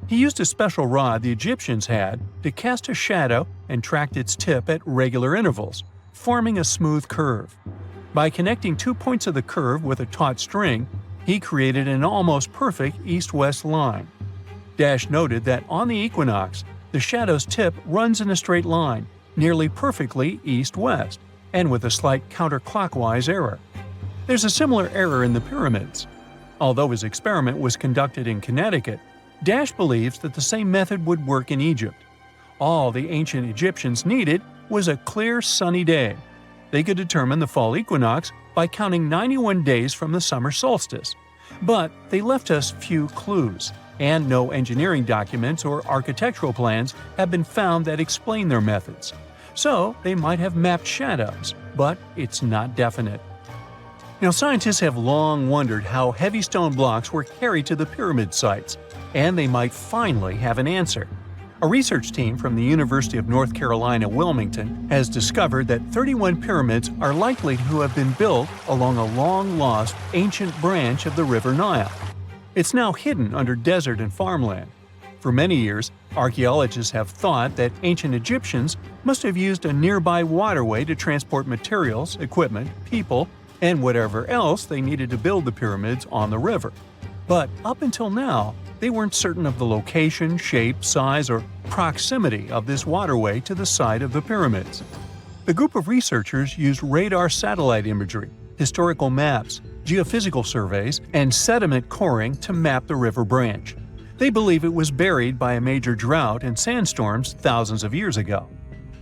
He used a special rod the Egyptians had to cast a shadow and tracked its tip at regular intervals, forming a smooth curve. By connecting 2 points of the curve with a taut string, he created an almost perfect east-west line. Dash noted that on the equinox, the shadow's tip runs in a straight line, nearly perfectly east-west, and with a slight counterclockwise error. There's a similar error in the pyramids. Although his experiment was conducted in Connecticut, Dash believes that the same method would work in Egypt. All the ancient Egyptians needed was a clear, sunny day. They could determine the fall equinox by counting 91 days from the summer solstice. But they left us few clues, and no engineering documents or architectural plans have been found that explain their methods. So they might have mapped shadows, but it's not definite. Now, scientists have long wondered how heavy stone blocks were carried to the pyramid sites, and they might finally have an answer. A research team from the University of North Carolina, Wilmington, has discovered that 31 pyramids are likely to have been built along a long-lost ancient branch of the River Nile. It's now hidden under desert and farmland. For many years, archaeologists have thought that ancient Egyptians must have used a nearby waterway to transport materials, equipment, people, and whatever else they needed to build the pyramids on the river. But up until now, they weren't certain of the location, shape, size, or proximity of this waterway to the site of the pyramids. The group of researchers used radar satellite imagery, historical maps, geophysical surveys, and sediment coring to map the river branch. They believe it was buried by a major drought and sandstorms thousands of years ago.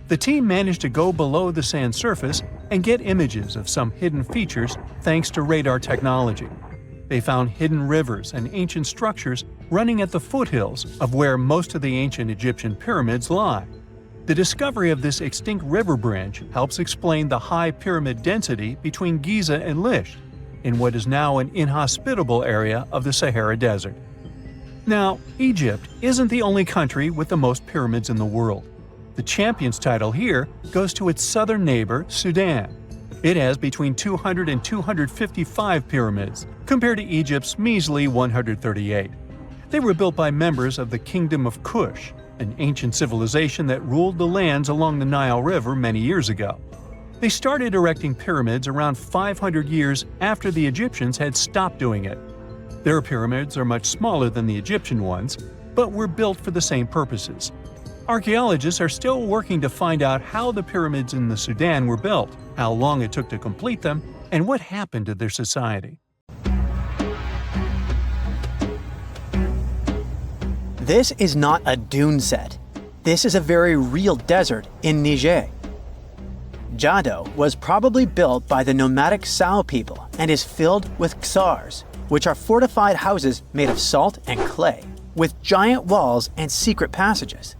The team managed to go below the sand surface and get images of some hidden features thanks to radar technology. They found hidden rivers and ancient structures running at the foothills of where most of the ancient Egyptian pyramids lie. The discovery of this extinct river branch helps explain the high pyramid density between Giza and Lisht, in what is now an inhospitable area of the Sahara Desert. Now, Egypt isn't the only country with the most pyramids in the world. The champion's title here goes to its southern neighbor, Sudan. It has between 200 and 255 pyramids, compared to Egypt's measly 138. They were built by members of the Kingdom of Kush, an ancient civilization that ruled the lands along the Nile River many years ago. They started erecting pyramids around 500 years after the Egyptians had stopped doing it. Their pyramids are much smaller than the Egyptian ones, but were built for the same purposes. Archaeologists are still working to find out how the pyramids in the Sudan were built, how long it took to complete them, and what happened to their society. This is not a dune set. This is a very real desert in Niger. Jado was probably built by the nomadic Sao people and is filled with ksars, which are fortified houses made of salt and clay, with giant walls and secret passages.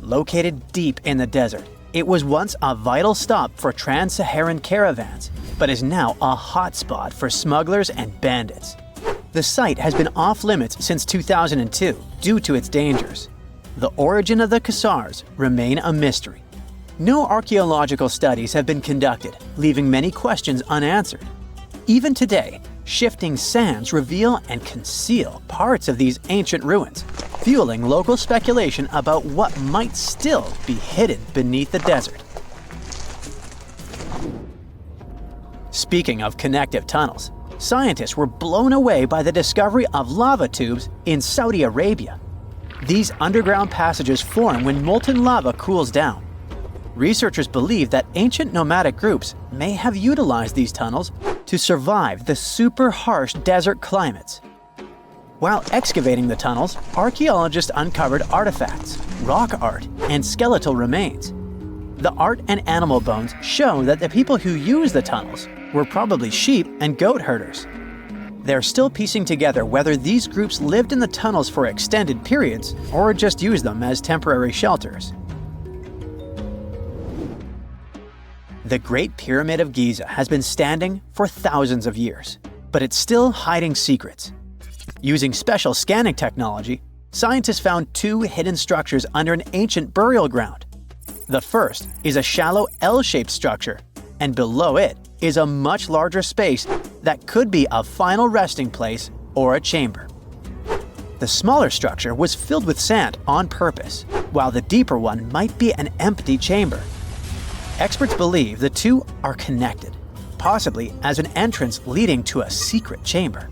Located deep in the desert, it was once a vital stop for trans-Saharan caravans, but is now a hotspot for smugglers and bandits. The site has been off-limits since 2002 due to its dangers. The origin of the Khazars remain a mystery. No archaeological studies have been conducted, leaving many questions unanswered. Even today, shifting sands reveal and conceal parts of these ancient ruins, fueling local speculation about what might still be hidden beneath the desert. Speaking of connective tunnels, scientists were blown away by the discovery of lava tubes in Saudi Arabia. These underground passages form when molten lava cools down. Researchers believe that ancient nomadic groups may have utilized these tunnels to survive the super harsh desert climates. While excavating the tunnels, archaeologists uncovered artifacts, rock art, and skeletal remains. The art and animal bones show that the people who used the tunnels were probably sheep and goat herders. They're still piecing together whether these groups lived in the tunnels for extended periods or just used them as temporary shelters. The Great Pyramid of Giza has been standing for thousands of years, but it's still hiding secrets. Using special scanning technology, scientists found two hidden structures under an ancient burial ground. The first is a shallow L-shaped structure, and below it is a much larger space that could be a final resting place or a chamber. The smaller structure was filled with sand on purpose, while the deeper one might be an empty chamber. Experts believe the two are connected, possibly as an entrance leading to a secret chamber.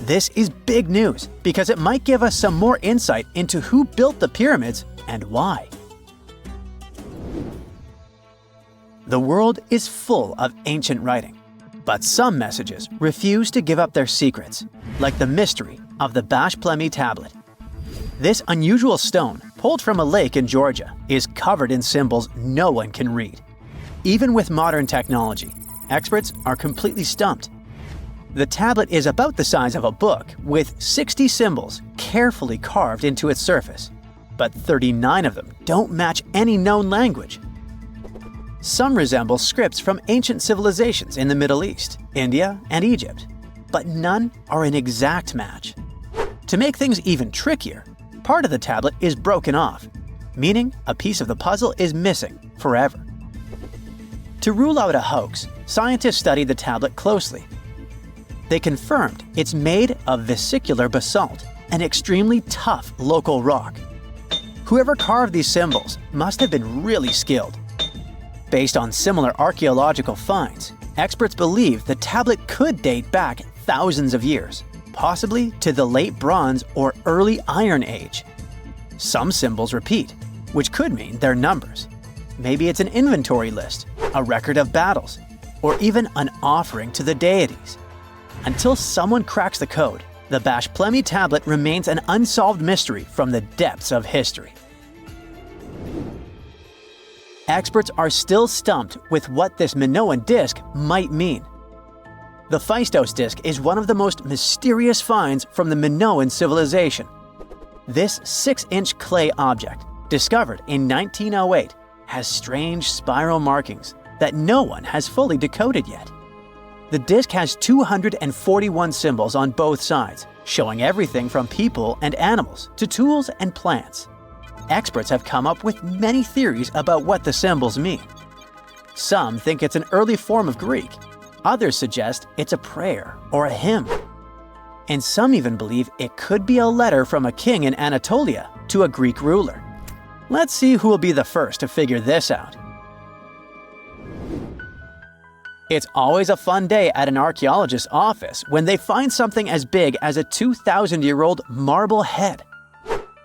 This is big news because it might give us some more insight into who built the pyramids and why. The world is full of ancient writing, but some messages refuse to give up their secrets, like the mystery of the Bashplemi tablet. This unusual stone, pulled from a lake in Georgia, is covered in symbols no one can read. Even with modern technology, experts are completely stumped. The tablet is about the size of a book, with 60 symbols carefully carved into its surface, but 39 of them don't match any known language. Some resemble scripts from ancient civilizations in the Middle East, India, and Egypt, but none are an exact match. To make things even trickier, part of the tablet is broken off, meaning a piece of the puzzle is missing forever. To rule out a hoax, scientists studied the tablet closely. They confirmed it's made of vesicular basalt, an extremely tough local rock. Whoever carved these symbols must have been really skilled. Based on similar archaeological finds, experts believe the tablet could date back thousands of years, possibly to the late Bronze or early Iron Age. Some symbols repeat, which could mean they're numbers. Maybe it's an inventory list, a record of battles, or even an offering to the deities. Until someone cracks the code, the Bashplemi tablet remains an unsolved mystery from the depths of history. Experts are still stumped with what this Minoan disk might mean. The Phaistos disk is one of the most mysterious finds from the Minoan civilization. This 6-inch clay object, discovered in 1908, has strange spiral markings that no one has fully decoded yet. The disk has 241 symbols on both sides, showing everything from people and animals to tools and plants. Experts have come up with many theories about what the symbols mean. Some think it's an early form of Greek. Others suggest it's a prayer or a hymn. And some even believe it could be a letter from a king in Anatolia to a Greek ruler. Let's see who will be the first to figure this out. It's always a fun day at an archaeologist's office when they find something as big as a 2,000-year-old marble head.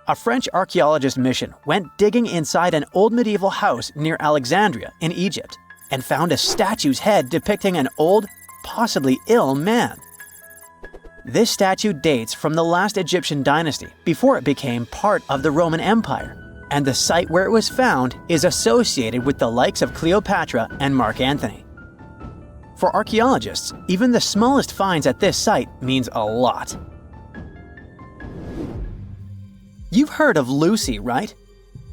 A French archaeologist mission went digging inside an old medieval house near Alexandria in Egypt and found a statue's head depicting an old, possibly ill man. This statue dates from the last Egyptian dynasty before it became part of the Roman Empire, and the site where it was found is associated with the likes of Cleopatra and Mark Antony. For archaeologists, even the smallest finds at this site means a lot. You've heard of Lucy, right?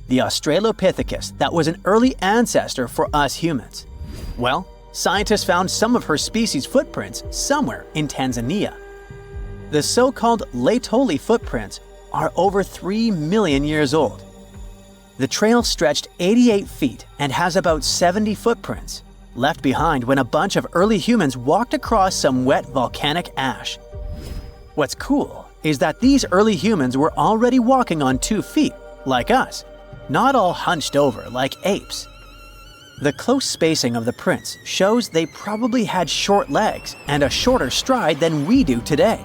The Australopithecus that was an early ancestor for us humans. Well, scientists found some of her species' footprints somewhere in Tanzania. The so-called Laetoli footprints are over 3 million years old The trail stretched 88 feet and has about 70 footprints, left behind when a bunch of early humans walked across some wet volcanic ash. What's cool is that these early humans were already walking on 2 feet, like us, not all hunched over like apes. The close spacing of the prints shows they probably had short legs and a shorter stride than we do today.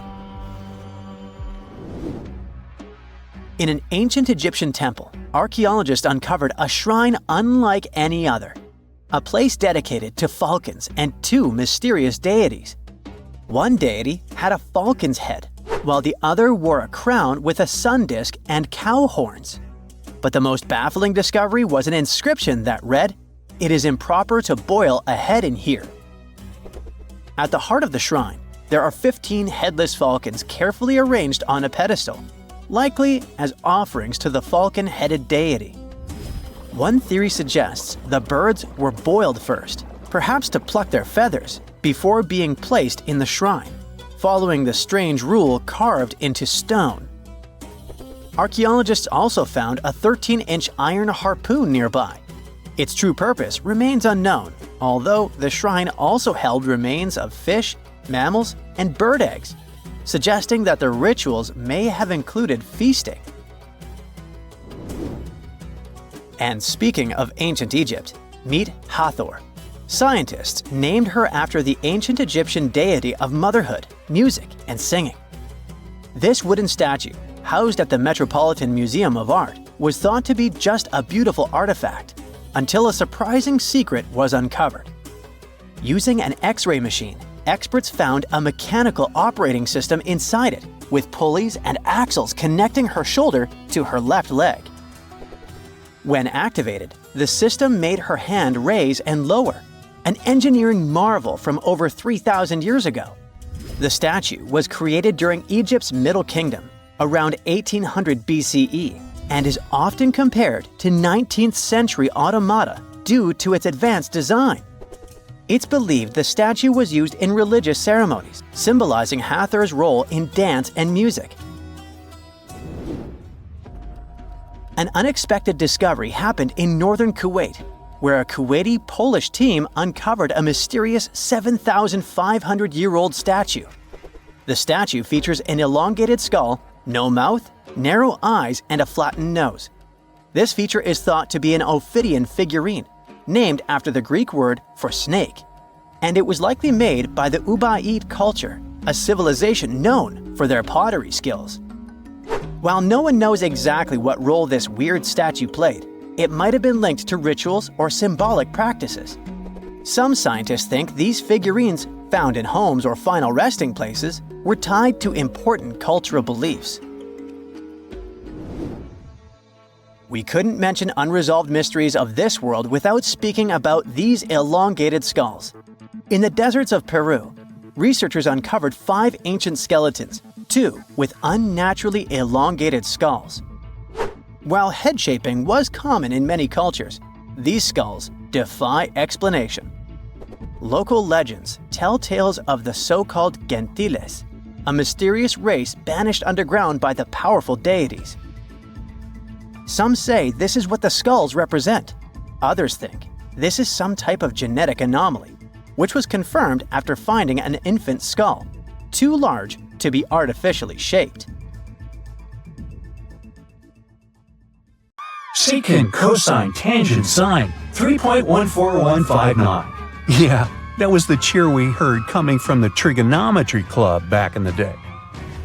In an ancient Egyptian temple, archaeologists uncovered a shrine unlike any other, a place dedicated to falcons and 2 mysterious deities. One deity had a falcon's head, while the other wore a crown with a sun disk and cow horns. But the most baffling discovery was an inscription that read, "It is improper to boil a head in here." At the heart of the shrine, there are 15 headless falcons carefully arranged on a pedestal, likely as offerings to the falcon-headed deity. One theory suggests the birds were boiled first, perhaps to pluck their feathers, before being placed in the shrine, following the strange rule carved into stone. Archaeologists also found a 13-inch iron harpoon nearby. Its true purpose remains unknown, although the shrine also held remains of fish, mammals, and bird eggs, suggesting that the rituals may have included feasting. And speaking of ancient Egypt, meet Hathor. Scientists named her after the ancient Egyptian deity of motherhood, music, and singing. This wooden statue, housed at the Metropolitan Museum of Art, was thought to be just a beautiful artifact, until a surprising secret was uncovered. Using an X-ray machine, experts found a mechanical operating system inside it, with pulleys and axles connecting her shoulder to her left leg. When activated, the system made her hand raise and lower, an engineering marvel from over 3,000 years ago. The statue was created during Egypt's Middle Kingdom, around 1800 BCE, and is often compared to 19th century automata due to its advanced design. It's believed the statue was used in religious ceremonies, symbolizing Hathor's role in dance and music. An unexpected discovery happened in northern Kuwait, where a Kuwaiti-Polish team uncovered a mysterious 7,500-year-old statue. The statue features an elongated skull, no mouth, narrow eyes, and a flattened nose. This feature is thought to be an Ophidian figurine, named after the Greek word for snake, and it was likely made by the Ubaid culture, a civilization known for their pottery skills. While no one knows exactly what role this weird statue played, it might have been linked to rituals or symbolic practices. Some scientists think these figurines, found in homes or final resting places, were tied to important cultural beliefs. We couldn't mention unresolved mysteries of this world without speaking about these elongated skulls. In the deserts of Peru, researchers uncovered 5 ancient skeletons, 2 with unnaturally elongated skulls. While head shaping was common in many cultures, these skulls defy explanation. Local legends tell tales of the so-called gentiles, a mysterious race banished underground by the powerful deities. Some say this is what the skulls represent. Others think this is some type of genetic anomaly, which was confirmed after finding an infant skull, too large to be artificially shaped. Secant, cosine, tangent, sine, 3.14159. Yeah, that was the cheer we heard coming from the trigonometry club back in the day.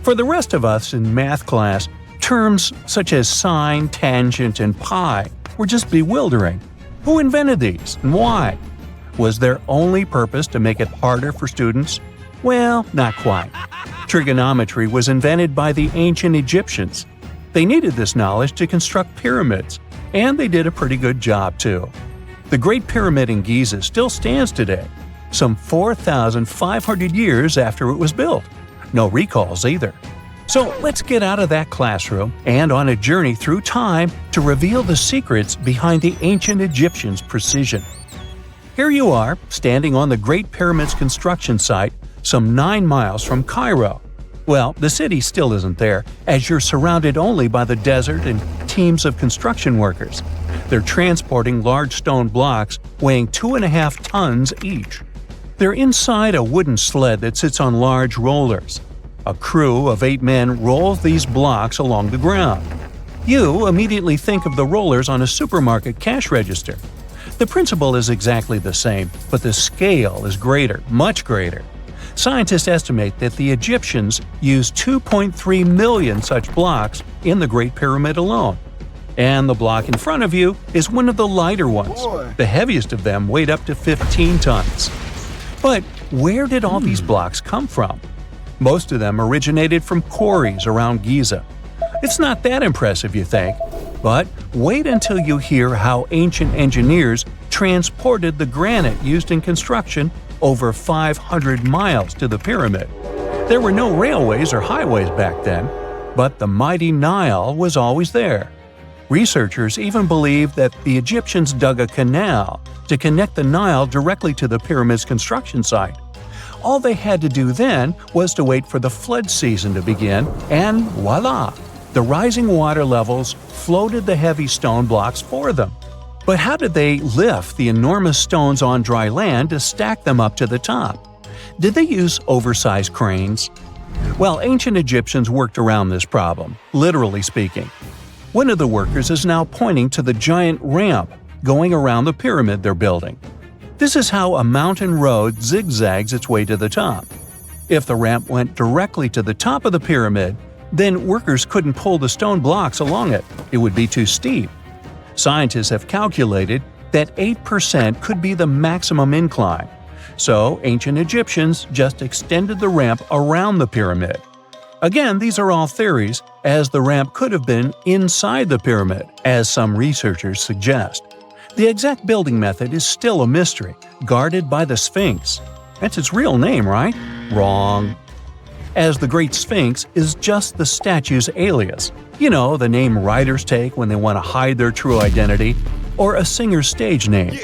For the rest of us in math class, terms such as sine, tangent, and pi were just bewildering. Who invented these and why? Was their only purpose to make it harder for students? Well, not quite. Trigonometry was invented by the ancient Egyptians. They needed this knowledge to construct pyramids, and they did a pretty good job too. The Great Pyramid in Giza still stands today, some 4,500 years after it was built. No recalls either. So let's get out of that classroom and on a journey through time to reveal the secrets behind the ancient Egyptians' precision. Here you are, standing on the Great Pyramid's construction site, some 9 miles from Cairo. Well, the city still isn't there, as you're surrounded only by the desert and teams of construction workers. They're transporting large stone blocks weighing 2.5 tons each. They're inside a wooden sled that sits on large rollers. A crew of 8 men rolls these blocks along the ground. You immediately think of the rollers on a supermarket cash register. The principle is exactly the same, but the scale is greater, much greater. Scientists estimate that the Egyptians used 2.3 million such blocks in the Great Pyramid alone. And the block in front of you is one of the lighter ones. The heaviest of them weighed up to 15 tons. But where did all these blocks come from? Most of them originated from quarries around Giza. It's not that impressive, you think. But wait until you hear how ancient engineers transported the granite used in construction over 500 miles to the pyramid. There were no railways or highways back then, but the mighty Nile was always there. Researchers even believe that the Egyptians dug a canal to connect the Nile directly to the pyramid's construction site. All they had to do then was to wait for the flood season to begin, and voila! The rising water levels floated the heavy stone blocks for them. But how did they lift the enormous stones on dry land to stack them up to the top? Did they use oversized cranes? Well, ancient Egyptians worked around this problem, literally speaking. One of the workers is now pointing to the giant ramp going around the pyramid they're building. This is how a mountain road zigzags its way to the top. If the ramp went directly to the top of the pyramid, then workers couldn't pull the stone blocks along it. It would be too steep. Scientists have calculated that 8% could be the maximum incline. So ancient Egyptians just extended the ramp around the pyramid. Again, these are all theories, as the ramp could have been inside the pyramid, as some researchers suggest. The exact building method is still a mystery, guarded by the Sphinx. That's its real name, right? Wrong. As the Great Sphinx is just the statue's alias. You know, the name writers take when they want to hide their true identity, or a singer's stage name.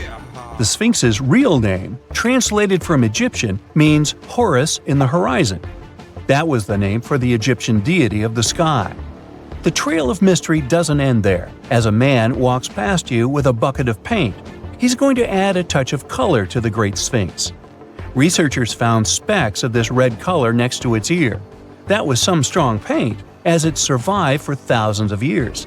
The Sphinx's real name, translated from Egyptian, means Horus in the horizon. That was the name for the Egyptian deity of the sky. The trail of mystery doesn't end there. As a man walks past you with a bucket of paint, he's going to add a touch of color to the Great Sphinx. Researchers found specks of this red color next to its ear. That was some strong paint, as it survived for thousands of years.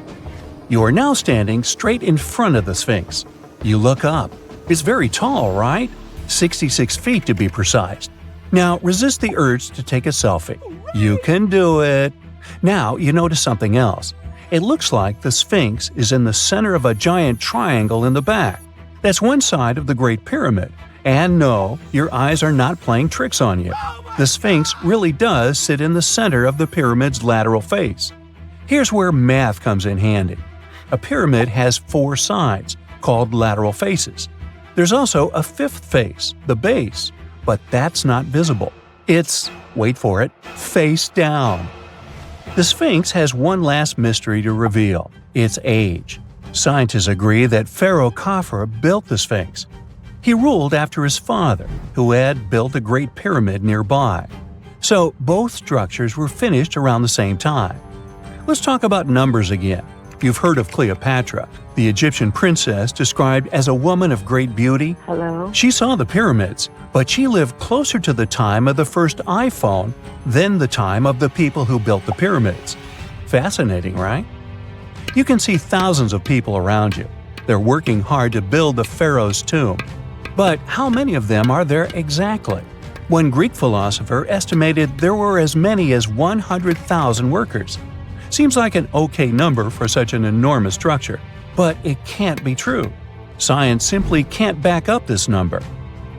You are now standing straight in front of the Sphinx. You look up. It's very tall, right? 66 feet to be precise. Now resist the urge to take a selfie. You can do it. Now you notice something else. It looks like the Sphinx is in the center of a giant triangle in the back. That's one side of the Great Pyramid. And no, your eyes are not playing tricks on you. The Sphinx really does sit in the center of the pyramid's lateral face. Here's where math comes in handy. A pyramid has 4 sides, called lateral faces. There's also a 5th face, the base, but that's not visible. It's, wait for it, face down. The Sphinx has one last mystery to reveal: its age. Scientists agree that Pharaoh Khafre built the Sphinx. He ruled after his father, who had built a great pyramid nearby. So both structures were finished around the same time. Let's talk about numbers again. You've heard of Cleopatra, the Egyptian princess described as a woman of great beauty. Hello? She saw the pyramids, but she lived closer to the time of the first iPhone than the time of the people who built the pyramids. Fascinating, right? You can see thousands of people around you. They're working hard to build the pharaoh's tomb. But how many of them are there exactly? One Greek philosopher estimated there were as many as 100,000 workers. Seems like an okay number for such an enormous structure, but it can't be true. Science simply can't back up this number.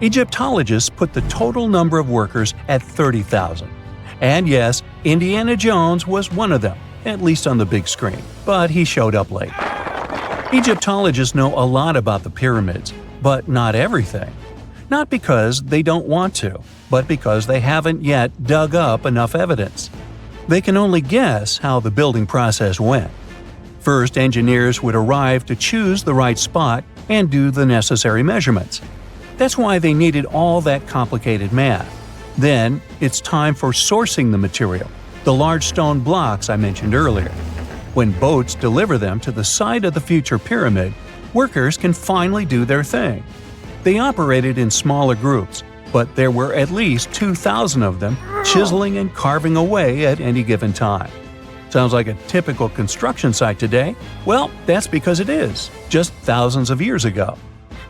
Egyptologists put the total number of workers at 30,000. And yes, Indiana Jones was one of them, at least on the big screen, but he showed up late. Egyptologists know a lot about the pyramids, but not everything. Not because they don't want to, but because they haven't yet dug up enough evidence. They can only guess how the building process went. First, engineers would arrive to choose the right spot and do the necessary measurements. That's why they needed all that complicated math. Then, it's time for sourcing the material, the large stone blocks I mentioned earlier. When boats deliver them to the site of the future pyramid, workers can finally do their thing. They operated in smaller groups, but there were at least 2,000 of them chiseling and carving away at any given time. Sounds like a typical construction site today? Well, that's because it is, just thousands of years ago.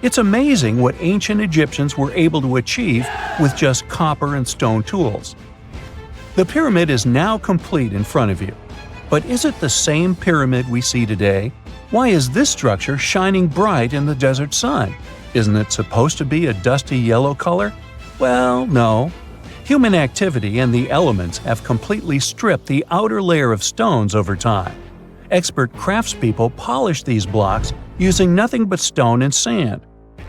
It's amazing what ancient Egyptians were able to achieve with just copper and stone tools. The pyramid is now complete in front of you. But is it the same pyramid we see today? Why is this structure shining bright in the desert sun? Isn't it supposed to be a dusty yellow color? Well, no. Human activity and the elements have completely stripped the outer layer of stones over time. Expert craftspeople polished these blocks using nothing but stone and sand.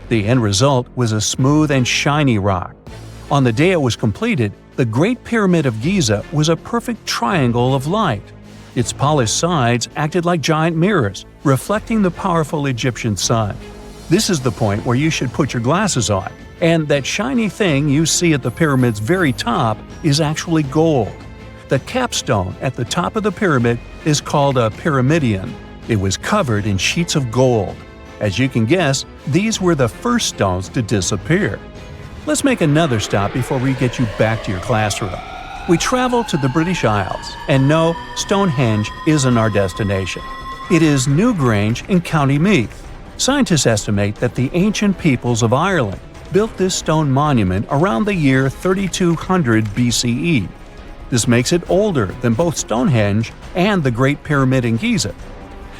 The end result was a smooth and shiny rock. On the day it was completed, the Great Pyramid of Giza was a perfect triangle of light. Its polished sides acted like giant mirrors, reflecting the powerful Egyptian sun. This is the point where you should put your glasses on, and that shiny thing you see at the pyramid's very top is actually gold. The capstone at the top of the pyramid is called a pyramidion. It was covered in sheets of gold. As you can guess, these were the first stones to disappear. Let's make another stop before we get you back to your classroom. We travel to the British Isles, and no, Stonehenge isn't our destination. It is Newgrange in County Meath. Scientists estimate that the ancient peoples of Ireland built this stone monument around the year 3200 BCE. This makes it older than both Stonehenge and the Great Pyramid in Giza.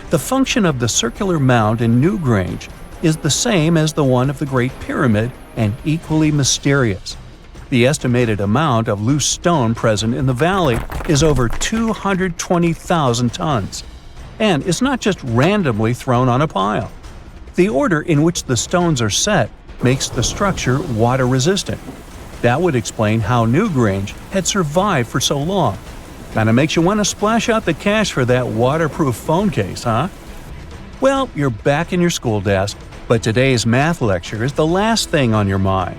The function of the circular mound in Newgrange is the same as the one of the Great Pyramid and equally mysterious. The estimated amount of loose stone present in the valley is over 220,000 tons. And it's not just randomly thrown on a pile. The order in which the stones are set makes the structure water-resistant. That would explain how Newgrange had survived for so long. Kinda makes you want to splash out the cash for that waterproof phone case, huh? Well, you're back in your school desk, but today's math lecture is the last thing on your mind.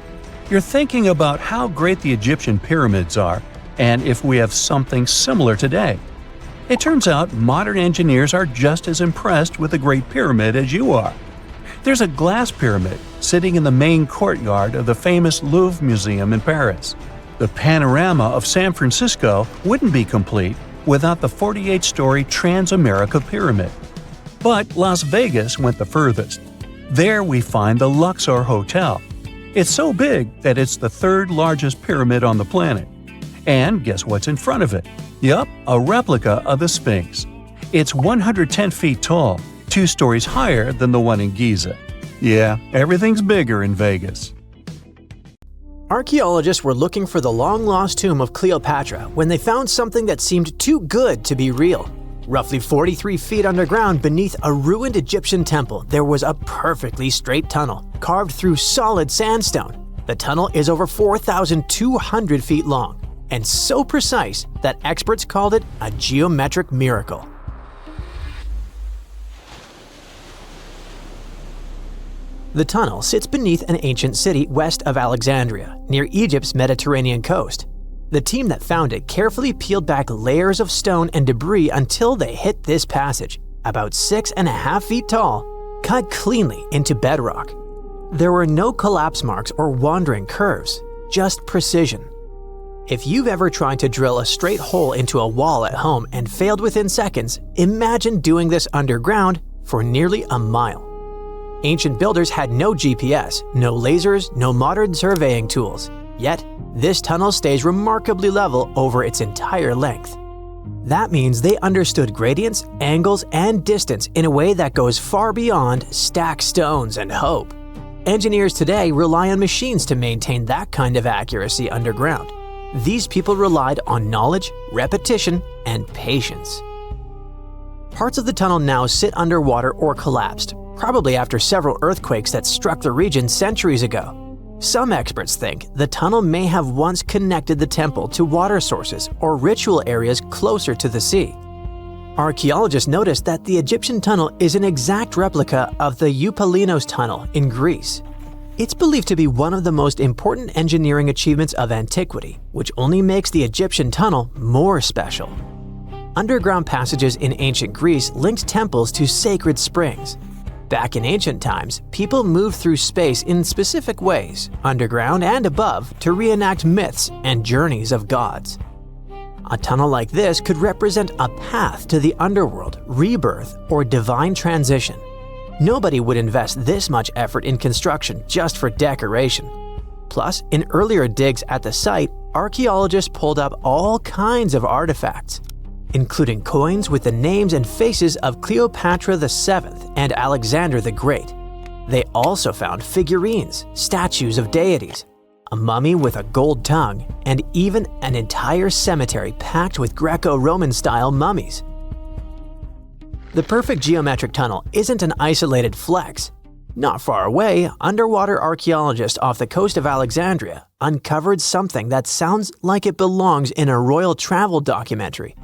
You're thinking about how great the Egyptian pyramids are, and if we have something similar today. It turns out modern engineers are just as impressed with the Great Pyramid as you are. There's a glass pyramid sitting in the main courtyard of the famous Louvre Museum in Paris. The panorama of San Francisco wouldn't be complete without the 48-story Trans-America Pyramid. But Las Vegas went the furthest. There we find the Luxor Hotel. It's so big that it's the third largest pyramid on the planet. And guess what's in front of it? Yup, a replica of the Sphinx. It's 110 feet tall, 2 stories higher than the one in Giza. Yeah, everything's bigger in Vegas. Archaeologists were looking for the long-lost tomb of Cleopatra when they found something that seemed too good to be real. Roughly 43 feet underground beneath a ruined Egyptian temple, there was a perfectly straight tunnel, carved through solid sandstone. The tunnel is over 4,200 feet long, and so precise that experts called it a geometric miracle. The tunnel sits beneath an ancient city west of Alexandria, near Egypt's Mediterranean coast. The team that found it carefully peeled back layers of stone and debris until they hit this passage, about 6.5 feet tall, cut cleanly into bedrock. There were no collapse marks or wandering curves, just precision. If you've ever tried to drill a straight hole into a wall at home and failed within seconds, imagine doing this underground for nearly a mile. Ancient builders had no GPS, no lasers, no modern surveying tools. Yet, this tunnel stays remarkably level over its entire length. That means they understood gradients, angles, and distance in a way that goes far beyond stack stones and hope. Engineers today rely on machines to maintain that kind of accuracy underground. These people relied on knowledge, repetition, and patience. Parts of the tunnel now sit underwater or collapsed, probably after several earthquakes that struck the region centuries ago. Some experts think the tunnel may have once connected the temple to water sources or ritual areas closer to the sea. Archaeologists noticed that the Egyptian tunnel is an exact replica of the Eupalinos tunnel in Greece. It's believed to be one of the most important engineering achievements of antiquity, which only makes the Egyptian tunnel more special. Underground passages in ancient Greece linked temples to sacred springs. Back in ancient times, people moved through space in specific ways, underground and above, to reenact myths and journeys of gods. A tunnel like this could represent a path to the underworld, rebirth, or divine transition. Nobody would invest this much effort in construction just for decoration. Plus, in earlier digs at the site, archaeologists pulled up all kinds of artifacts, including coins with the names and faces of Cleopatra VII and Alexander the Great. They also found figurines, statues of deities, a mummy with a gold tongue, and even an entire cemetery packed with Greco-Roman style mummies. The perfect geometric tunnel isn't an isolated flex. Not far away, underwater archaeologists off the coast of Alexandria uncovered something that sounds like it belongs in a royal travel documentary.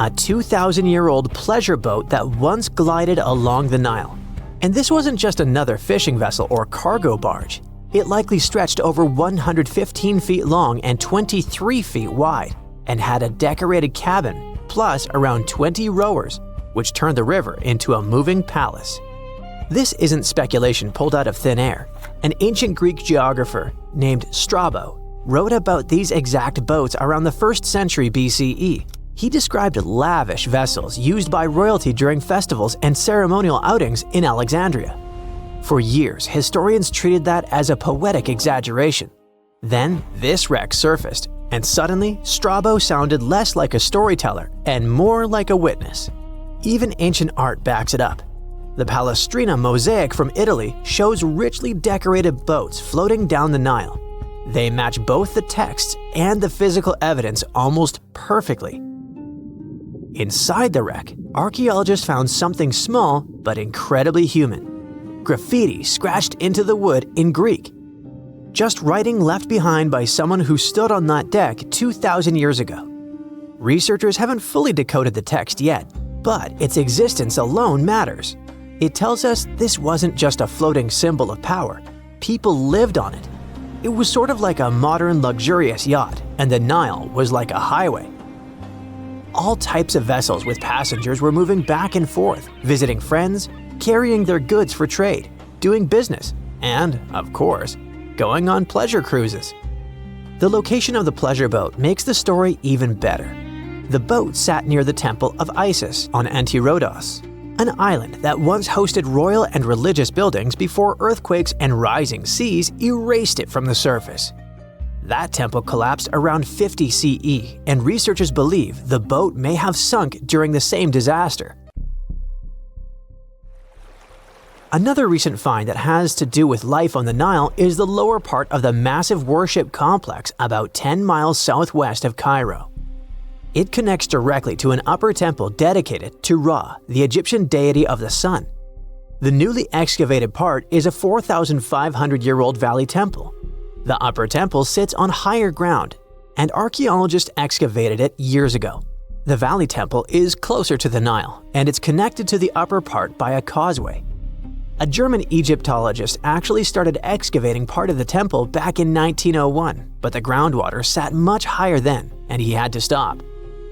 A 2,000-year-old pleasure boat that once glided along the Nile. And this wasn't just another fishing vessel or cargo barge. It likely stretched over 115 feet long and 23 feet wide, and had a decorated cabin, plus around 20 rowers, which turned the river into a moving palace. This isn't speculation pulled out of thin air. An ancient Greek geographer named Strabo wrote about these exact boats around the 1st century BCE. He described lavish vessels used by royalty during festivals and ceremonial outings in Alexandria. For years, historians treated that as a poetic exaggeration. Then, this wreck surfaced, and suddenly, Strabo sounded less like a storyteller and more like a witness. Even ancient art backs it up. The Palestrina mosaic from Italy shows richly decorated boats floating down the Nile. They match both the texts and the physical evidence almost perfectly. Inside the wreck, archaeologists found something small but incredibly human. Graffiti scratched into the wood in Greek. Just writing left behind by someone who stood on that deck 2,000 years ago. Researchers haven't fully decoded the text yet, but its existence alone matters. It tells us this wasn't just a floating symbol of power. People lived on it. It was sort of like a modern luxurious yacht, and the Nile was like a highway. All types of vessels with passengers were moving back and forth, visiting friends, carrying their goods for trade, doing business, and, of course, going on pleasure cruises. The location of the pleasure boat makes the story even better. The boat sat near the temple of Isis on Antirodos, an island that once hosted royal and religious buildings before earthquakes and rising seas erased it from the surface. That temple collapsed around 50 CE, and researchers believe the boat may have sunk during the same disaster. Another recent find that has to do with life on the Nile is the lower part of the massive worship complex about 10 miles southwest of Cairo. It connects directly to an upper temple dedicated to Ra, the Egyptian deity of the sun. The newly excavated part is a 4,500-year-old valley temple. The upper temple sits on higher ground, and archaeologists excavated it years ago. The valley temple is closer to the Nile, and it's connected to the upper part by a causeway. A German Egyptologist actually started excavating part of the temple back in 1901, but the groundwater sat much higher then, and he had to stop.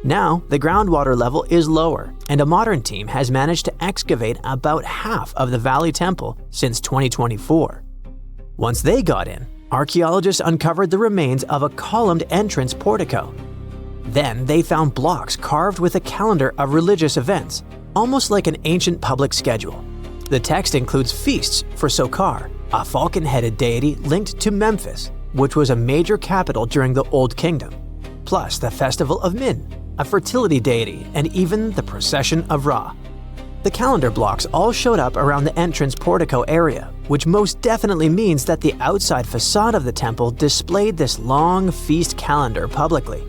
Now, the groundwater level is lower, and a modern team has managed to excavate about half of the valley temple since 2024. Once they got in, archaeologists uncovered the remains of a columned entrance portico. Then they found blocks carved with a calendar of religious events, almost like an ancient public schedule. The text includes feasts for Sokar, a falcon-headed deity linked to Memphis, which was a major capital during the Old Kingdom, plus the festival of Min, a fertility deity, and even the procession of Ra. The calendar blocks all showed up around the entrance portico area, which most definitely means that the outside facade of the temple displayed this long feast calendar publicly.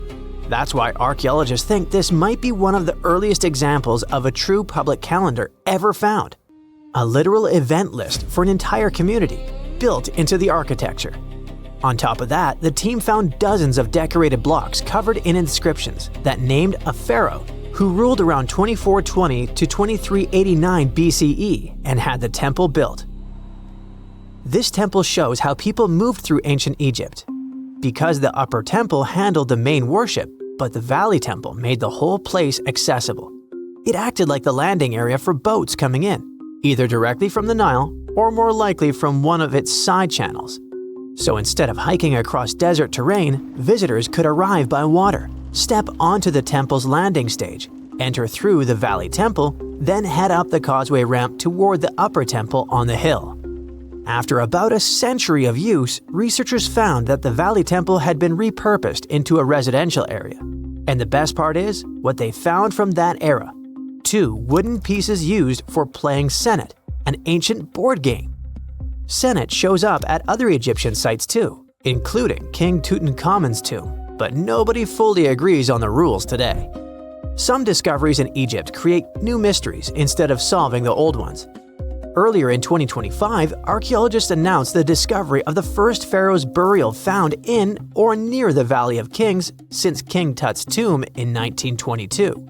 That's why archaeologists think this might be one of the earliest examples of a true public calendar ever found. A literal event list for an entire community, built into the architecture. On top of that, the team found dozens of decorated blocks covered in inscriptions that named a pharaoh who ruled around 2420 to 2389 BCE and had the temple built. This temple shows how people moved through ancient Egypt. Because the upper temple handled the main worship, but the valley temple made the whole place accessible. It acted like the landing area for boats coming in, either directly from the Nile or more likely from one of its side channels. So instead of hiking across desert terrain, visitors could arrive by water, step onto the temple's landing stage, enter through the valley temple, then head up the causeway ramp toward the upper temple on the hill. After about a century of use, researchers found that the valley temple had been repurposed into a residential area. And the best part is, what they found from that era: 2 wooden pieces used for playing Senet, an ancient board game. Senet shows up at other Egyptian sites too, including King Tutankhamun's tomb, but nobody fully agrees on the rules today. Some discoveries in Egypt create new mysteries instead of solving the old ones. Earlier in 2025, archaeologists announced the discovery of the first pharaoh's burial found in or near the Valley of Kings since King Tut's tomb in 1922.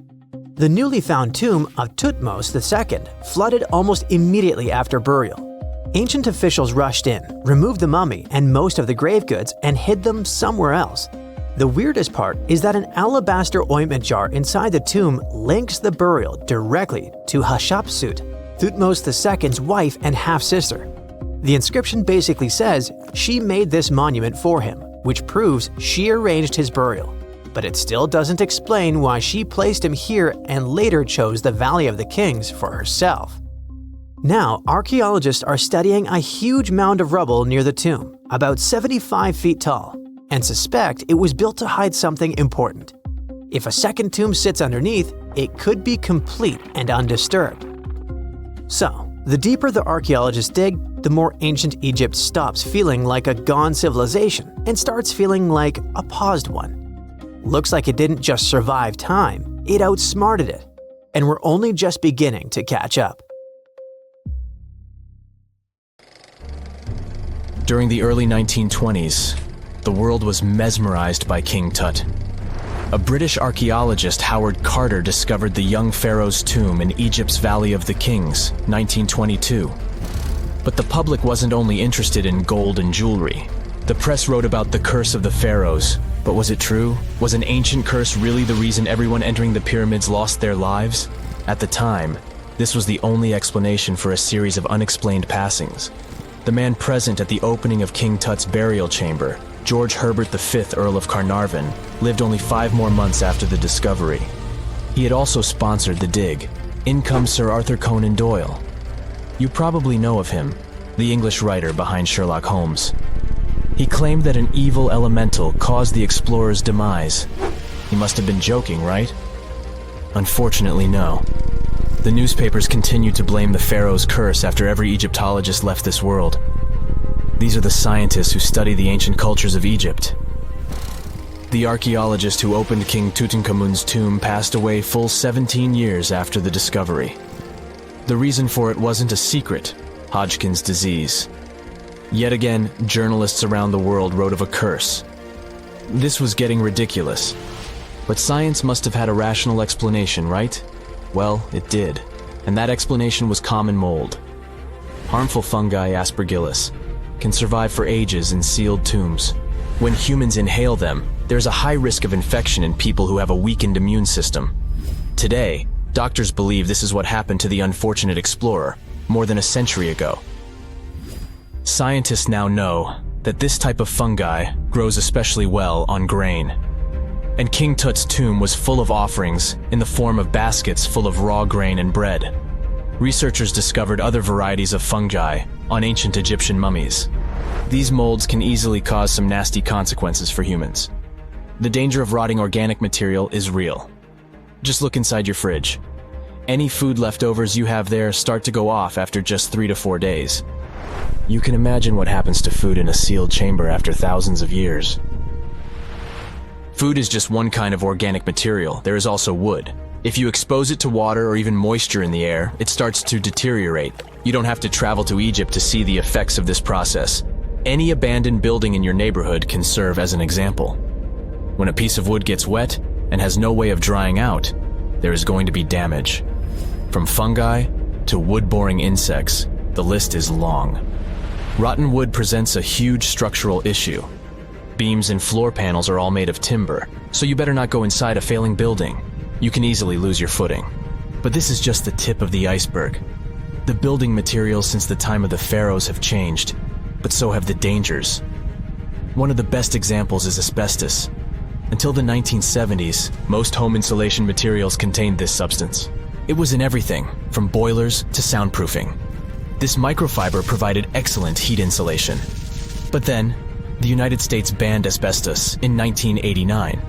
The newly found tomb of Thutmose II flooded almost immediately after burial. Ancient officials rushed in, removed the mummy and most of the grave goods, and hid them somewhere else. The weirdest part is that an alabaster ointment jar inside the tomb links the burial directly to Hatshepsut, Thutmose II's wife and half-sister. The inscription basically says she made this monument for him, which proves she arranged his burial. But it still doesn't explain why she placed him here and later chose the Valley of the Kings for herself. Now, archaeologists are studying a huge mound of rubble near the tomb, about 75 feet tall, and suspect it was built to hide something important. If a second tomb sits underneath, it could be complete and undisturbed. So, the deeper the archaeologists dig, the more ancient Egypt stops feeling like a gone civilization and starts feeling like a paused one. Looks like it didn't just survive time, it outsmarted it. And we're only just beginning to catch up. During the early 1920s, the world was mesmerized by King Tut. A British archaeologist, Howard Carter, discovered the young pharaoh's tomb in Egypt's Valley of the Kings, 1922. But the public wasn't only interested in gold and jewelry. The press wrote about the curse of the pharaohs. But was it true? Was an ancient curse really the reason everyone entering the pyramids lost their lives? At the time, this was the only explanation for a series of unexplained passings. The man present at the opening of King Tut's burial chamber, George Herbert V, Earl of Carnarvon, lived only 5 more months after the discovery. He had also sponsored the dig. In comes Sir Arthur Conan Doyle. You probably know of him, the English writer behind Sherlock Holmes. He claimed that an evil elemental caused the explorer's demise. He must have been joking, right? Unfortunately, no. The newspapers continued to blame the pharaoh's curse after every Egyptologist left this world. These are the scientists who study the ancient cultures of Egypt. The archaeologist who opened King Tutankhamun's tomb passed away full 17 years after the discovery. The reason for it wasn't a secret: Hodgkin's disease. Yet again, journalists around the world wrote of a curse. This was getting ridiculous. But science must have had a rational explanation, right? Well, it did. And that explanation was common mold. Harmful fungi, Aspergillus, can survive for ages in sealed tombs. When humans inhale them, there's a high risk of infection in people who have a weakened immune system. Today, doctors believe this is what happened to the unfortunate explorer more than a century ago. Scientists now know that this type of fungi grows especially well on grain. And King Tut's tomb was full of offerings in the form of baskets full of raw grain and bread. Researchers discovered other varieties of fungi on ancient Egyptian mummies. These molds can easily cause some nasty consequences for humans. The danger of rotting organic material is real. Just look inside your fridge. Any food leftovers you have there start to go off after just 3 to 4 days. You can imagine what happens to food in a sealed chamber after thousands of years. Food is just one kind of organic material. There is also wood. If you expose it to water or even moisture in the air, it starts to deteriorate. You don't have to travel to Egypt to see the effects of this process. Any abandoned building in your neighborhood can serve as an example. When a piece of wood gets wet and has no way of drying out, there is going to be damage. From fungi to wood-boring insects, the list is long. Rotten wood presents a huge structural issue. Beams and floor panels are all made of timber, so you better not go inside a failing building. You can easily lose your footing. But this is just the tip of the iceberg. The building materials since the time of the pharaohs have changed, but so have the dangers. One of the best examples is asbestos. Until the 1970s, most home insulation materials contained this substance. It was in everything, from boilers to soundproofing. This microfiber provided excellent heat insulation. But then, the United States banned asbestos in 1989.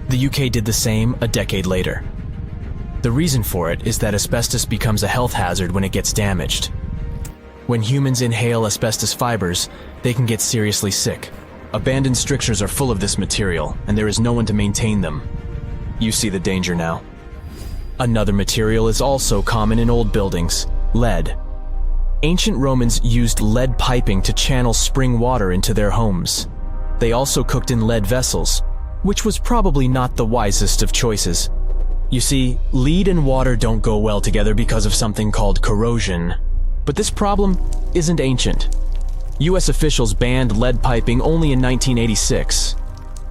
The UK did the same a decade later. The reason for it is that asbestos becomes a health hazard when it gets damaged. When humans inhale asbestos fibers, they can get seriously sick. Abandoned strictures are full of this material, and there is no one to maintain them. You see the danger now. Another material is also common in old buildings: lead. Ancient Romans used lead piping to channel spring water into their homes. They also cooked in lead vessels, which was probably not the wisest of choices. You see, lead and water don't go well together because of something called corrosion. But this problem isn't ancient. US officials banned lead piping only in 1986.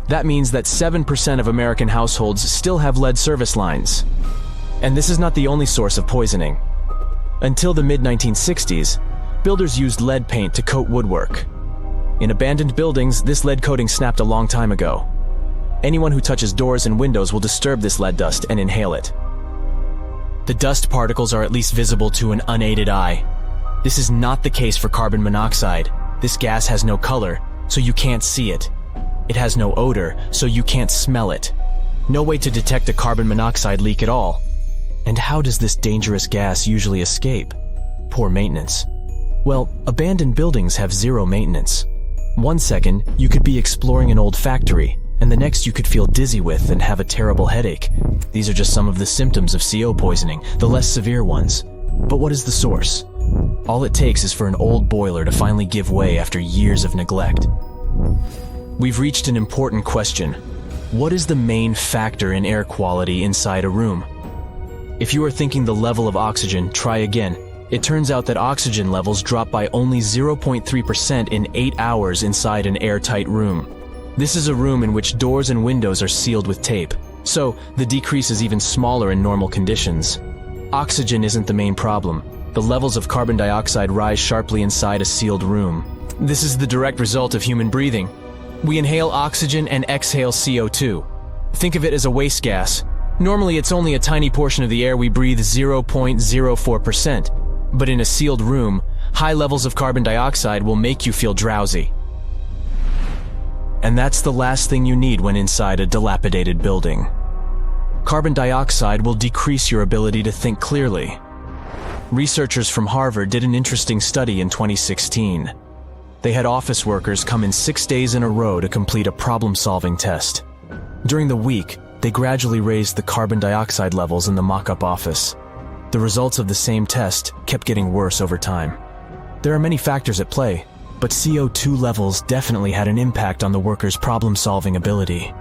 That means that 7% of American households still have lead service lines. And this is not the only source of poisoning. Until the mid-1960s, builders used lead paint to coat woodwork. In abandoned buildings, this lead coating snapped a long time ago. Anyone who touches doors and windows will disturb this lead dust and inhale it. The dust particles are at least visible to an unaided eye. This is not the case for carbon monoxide. This gas has no color, so you can't see it. It has no odor, so you can't smell it. No way to detect a carbon monoxide leak at all. And how does this dangerous gas usually escape? Poor maintenance. Well, abandoned buildings have zero maintenance. One second, you could be exploring an old factory, and the next you could feel dizzy with and have a terrible headache. These are just some of the symptoms of CO poisoning, the less severe ones. But what is the source? All it takes is for an old boiler to finally give way after years of neglect. We've reached an important question. What is the main factor in air quality inside a room? If you are thinking the level of oxygen, try again. It turns out that oxygen levels drop by only 0.3% in 8 hours inside an airtight room. This is a room in which doors and windows are sealed with tape, so the decrease is even smaller in normal conditions. Oxygen isn't the main problem. The levels of carbon dioxide rise sharply inside a sealed room. This is the direct result of human breathing. We inhale oxygen and exhale CO2. Think of it as a waste gas. Normally, it's only a tiny portion of the air we breathe, 0.04%. But in a sealed room, high levels of carbon dioxide will make you feel drowsy. And that's the last thing you need when inside a dilapidated building. Carbon dioxide will decrease your ability to think clearly. Researchers from Harvard did an interesting study in 2016. They had office workers come in 6 days in a row to complete a problem-solving test. During the week, they gradually raised the carbon dioxide levels in the mock-up office. The results of the same test kept getting worse over time. There are many factors at play, but CO2 levels definitely had an impact on the workers' problem-solving ability.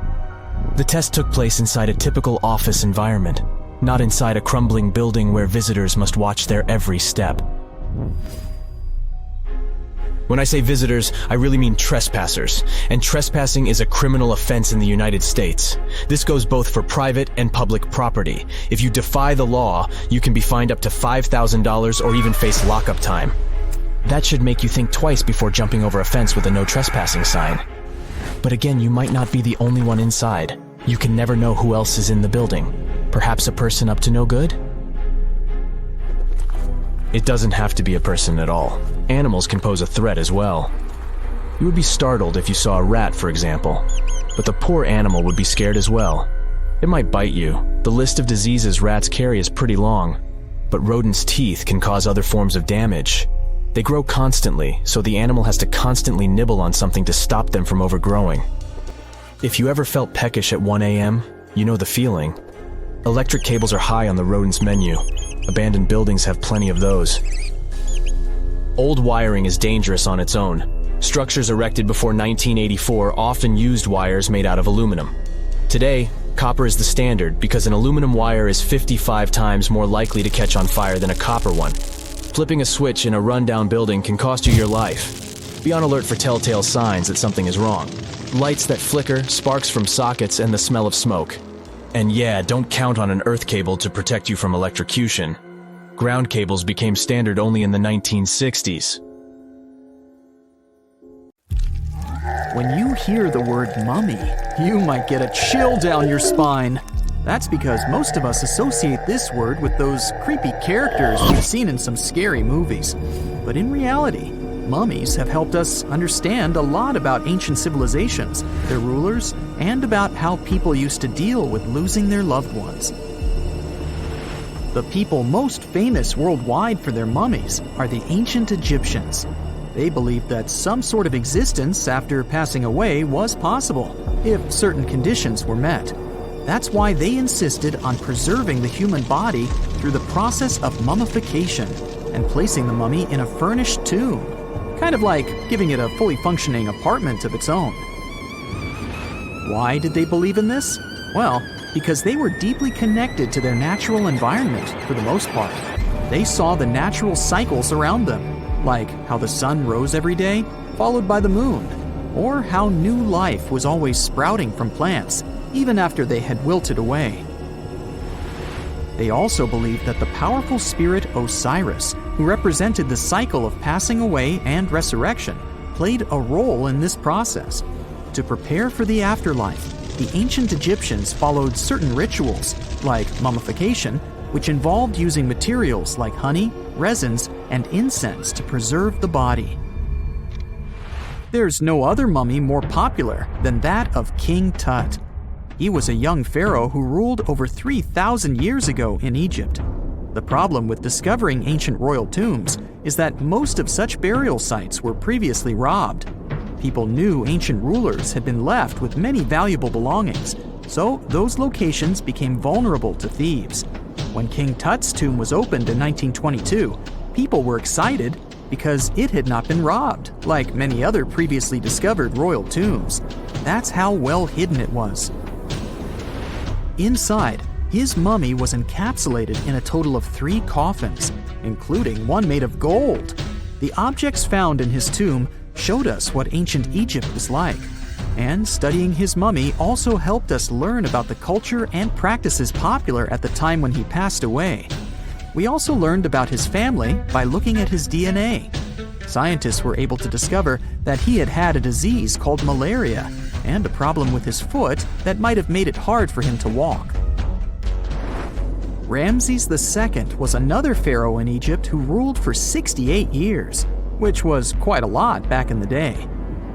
The test took place inside a typical office environment, not inside a crumbling building where visitors must watch their every step. When I say visitors, I really mean trespassers, and trespassing is a criminal offense in the United States. This goes both for private and public property. If you defy the law, you can be fined up to $5,000 or even face lockup time. That should make you think twice before jumping over a fence with a no trespassing sign. But again, you might not be the only one inside. You can never know who else is in the building. Perhaps a person up to no good? It doesn't have to be a person at all. Animals can pose a threat as well. You would be startled if you saw a rat, for example. But the poor animal would be scared as well. It might bite you. The list of diseases rats carry is pretty long. But rodents' teeth can cause other forms of damage. They grow constantly, so the animal has to constantly nibble on something to stop them from overgrowing. If you ever felt peckish at 1 a.m., you know the feeling. Electric cables are high on the rodents' menu. Abandoned buildings have plenty of those. Old wiring is dangerous on its own. Structures erected before 1984 often used wires made out of aluminum. Today, copper is the standard because an aluminum wire is 55 times more likely to catch on fire than a copper one. Flipping a switch in a rundown building can cost you your life. Be on alert for telltale signs that something is wrong. Lights that flicker, sparks from sockets, and the smell of smoke. And yeah, don't count on an earth cable to protect you from electrocution. Ground cables became standard only in the 1960s. When you hear the word mummy, you might get a chill down your spine. That's because most of us associate this word with those creepy characters we've seen in some scary movies. But in reality, mummies have helped us understand a lot about ancient civilizations, their rulers, and about how people used to deal with losing their loved ones. The people most famous worldwide for their mummies are the ancient Egyptians. They believed that some sort of existence after passing away was possible, if certain conditions were met. That's why they insisted on preserving the human body through the process of mummification and placing the mummy in a furnished tomb, kind of like giving it a fully functioning apartment of its own. Why did they believe in this? Well, because they were deeply connected to their natural environment for the most part. They saw the natural cycles around them, like how the sun rose every day, followed by the moon, or how new life was always sprouting from plants, even after they had wilted away. They also believed that the powerful spirit Osiris, who represented the cycle of passing away and resurrection, played a role in this process. To prepare for the afterlife, the ancient Egyptians followed certain rituals, like mummification, which involved using materials like honey, resins, and incense to preserve the body. There's no other mummy more popular than that of King Tut. He was a young pharaoh who ruled over 3,000 years ago in Egypt. The problem with discovering ancient royal tombs is that most of such burial sites were previously robbed. People knew ancient rulers had been left with many valuable belongings, so those locations became vulnerable to thieves. When King Tut's tomb was opened in 1922, people were excited because it had not been robbed, like many other previously discovered royal tombs. That's how well hidden it was. Inside, his mummy was encapsulated in a total of 3 coffins, including one made of gold. The objects found in his tomb showed us what ancient Egypt was like, and studying his mummy also helped us learn about the culture and practices popular at the time when he passed away. We also learned about his family by looking at his DNA. Scientists were able to discover that he had had a disease called malaria and a problem with his foot that might have made it hard for him to walk. Ramses II was another pharaoh in Egypt who ruled for 68 years, which was quite a lot back in the day.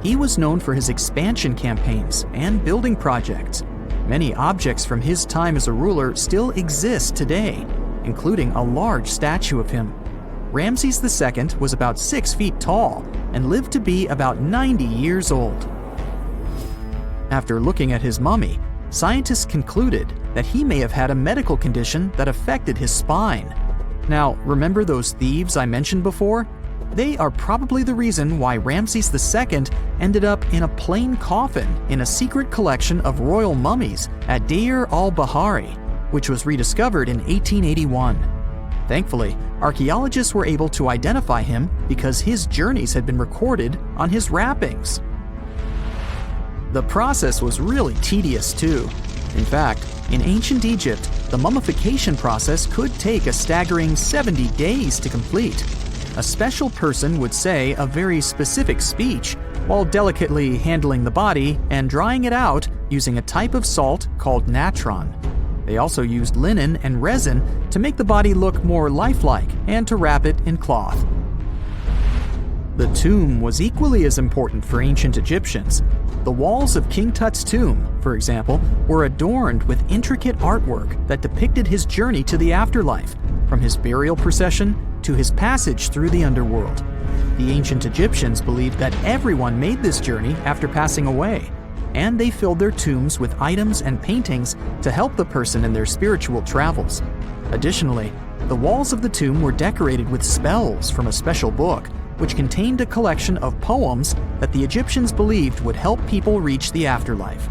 He was known for his expansion campaigns and building projects. Many objects from his time as a ruler still exist today, including a large statue of him. Ramses II was about 6 feet tall and lived to be about 90 years old. After looking at his mummy, scientists concluded that he may have had a medical condition that affected his spine. Now, remember those thieves I mentioned before? They are probably the reason why Ramses II ended up in a plain coffin in a secret collection of royal mummies at Deir al-Bahari, which was rediscovered in 1881. Thankfully, archaeologists were able to identify him because his journeys had been recorded on his wrappings. The process was really tedious too. In fact, in ancient Egypt, the mummification process could take a staggering 70 days to complete. A special person would say a very specific speech while delicately handling the body and drying it out using a type of salt called natron. They also used linen and resin to make the body look more lifelike and to wrap it in cloth. The tomb was equally as important for ancient Egyptians. The walls of King Tut's tomb, for example, were adorned with intricate artwork that depicted his journey to the afterlife, from his burial procession to his passage through the underworld. The ancient Egyptians believed that everyone made this journey after passing away, and they filled their tombs with items and paintings to help the person in their spiritual travels. Additionally, the walls of the tomb were decorated with spells from a special book, which contained a collection of poems that the Egyptians believed would help people reach the afterlife.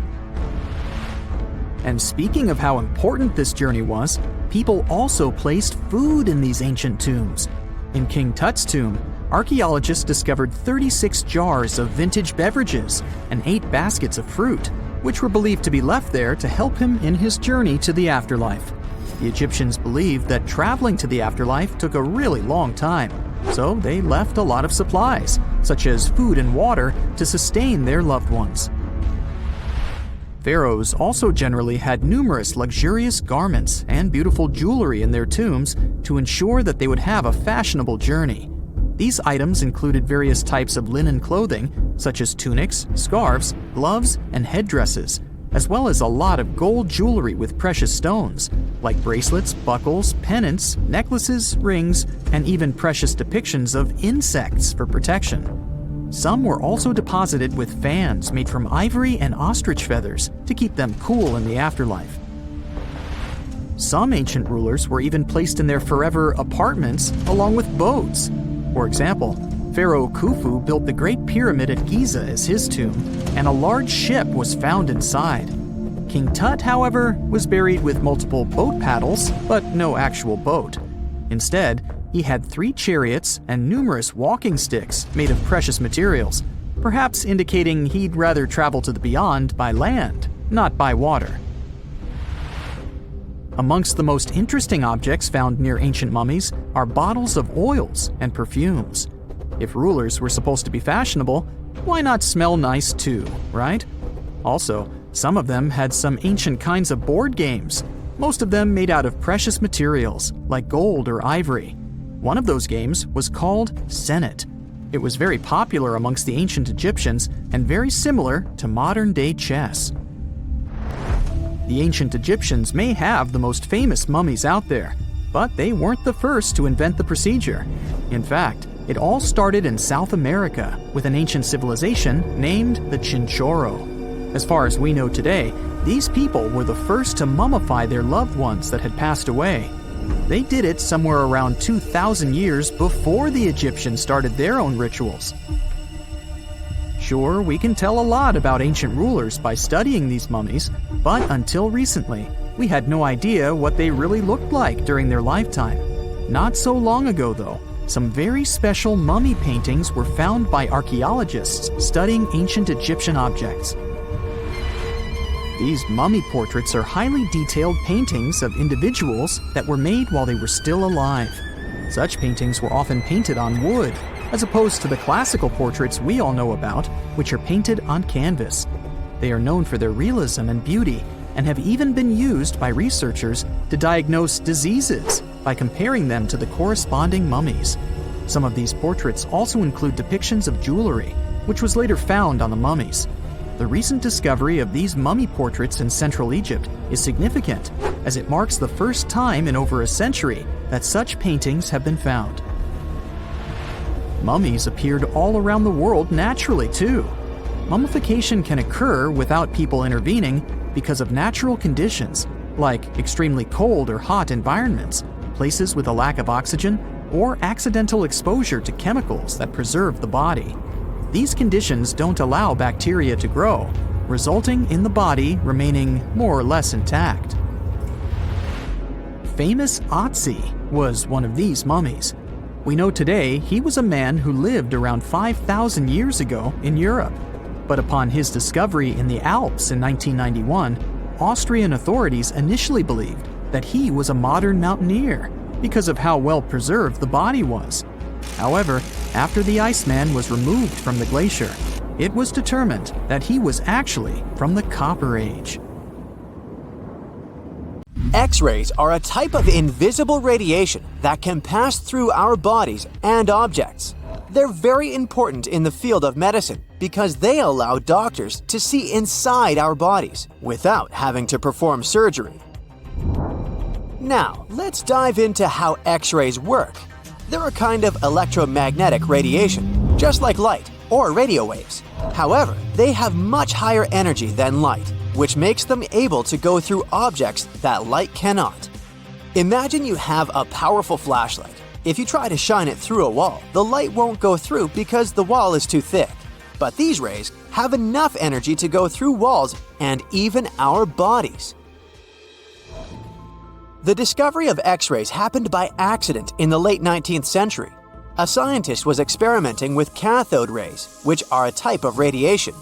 And speaking of how important this journey was, people also placed food in these ancient tombs. In King Tut's tomb, archaeologists discovered 36 jars of vintage beverages and 8 baskets of fruit, which were believed to be left there to help him in his journey to the afterlife. The Egyptians believed that traveling to the afterlife took a really long time, so they left a lot of supplies, such as food and water, to sustain their loved ones. Pharaohs also generally had numerous luxurious garments and beautiful jewelry in their tombs to ensure that they would have a fashionable journey. These items included various types of linen clothing, such as tunics, scarves, gloves, and headdresses, as well as a lot of gold jewelry with precious stones, like bracelets, buckles, pendants, necklaces, rings, and even precious depictions of insects for protection. Some were also deposited with fans made from ivory and ostrich feathers to keep them cool in the afterlife. Some ancient rulers were even placed in their forever apartments along with boats. For example, Pharaoh Khufu built the Great Pyramid at Giza as his tomb, and a large ship was found inside. King Tut, however, was buried with multiple boat paddles, but no actual boat. Instead, he had 3 chariots and numerous walking sticks made of precious materials, perhaps indicating he'd rather travel to the beyond by land, not by water. Amongst the most interesting objects found near ancient mummies are bottles of oils and perfumes. If rulers were supposed to be fashionable, why not smell nice too, right? Also, some of them had some ancient kinds of board games, most of them made out of precious materials like gold or ivory. One of those games was called Senet. It was very popular amongst the ancient Egyptians and very similar to modern-day chess. The ancient Egyptians may have the most famous mummies out there, but they weren't the first to invent the procedure. In fact, it all started in South America with an ancient civilization named the Chinchorro. As far as we know today, these people were the first to mummify their loved ones that had passed away. They did it somewhere around 2,000 years before the Egyptians started their own rituals. Sure, we can tell a lot about ancient rulers by studying these mummies, but until recently, we had no idea what they really looked like during their lifetime. Not so long ago, though, some very special mummy paintings were found by archaeologists studying ancient Egyptian objects. These mummy portraits are highly detailed paintings of individuals that were made while they were still alive. Such paintings were often painted on wood, as opposed to the classical portraits we all know about, which are painted on canvas. They are known for their realism and beauty, and have even been used by researchers to diagnose diseases by comparing them to the corresponding mummies. Some of these portraits also include depictions of jewelry, which was later found on the mummies. The recent discovery of these mummy portraits in Central Egypt is significant, as it marks the first time in over a century that such paintings have been found. Mummies appeared all around the world naturally, too. Mummification can occur without people intervening because of natural conditions, like extremely cold or hot environments, places with a lack of oxygen, or accidental exposure to chemicals that preserve the body. These conditions don't allow bacteria to grow, resulting in the body remaining more or less intact. Famous Otzi was one of these mummies. We know today he was a man who lived around 5,000 years ago in Europe. But upon his discovery in the Alps in 1991, Austrian authorities initially believed that he was a modern mountaineer because of how well preserved the body was. However, after the Iceman was removed from the glacier, it was determined that he was actually from the Copper Age. X-rays are a type of invisible radiation that can pass through our bodies and objects. They're very important in the field of medicine because they allow doctors to see inside our bodies without having to perform surgery. Now, let's dive into how X-rays work. They're a kind of electromagnetic radiation, just like light or radio waves. However, they have much higher energy than light, which makes them able to go through objects that light cannot. Imagine you have a powerful flashlight. If you try to shine it through a wall, the light won't go through because the wall is too thick. But these rays have enough energy to go through walls and even our bodies. The discovery of X-rays happened by accident in the late 19th century. a scientist was experimenting with cathode rays, which are a type of radiation.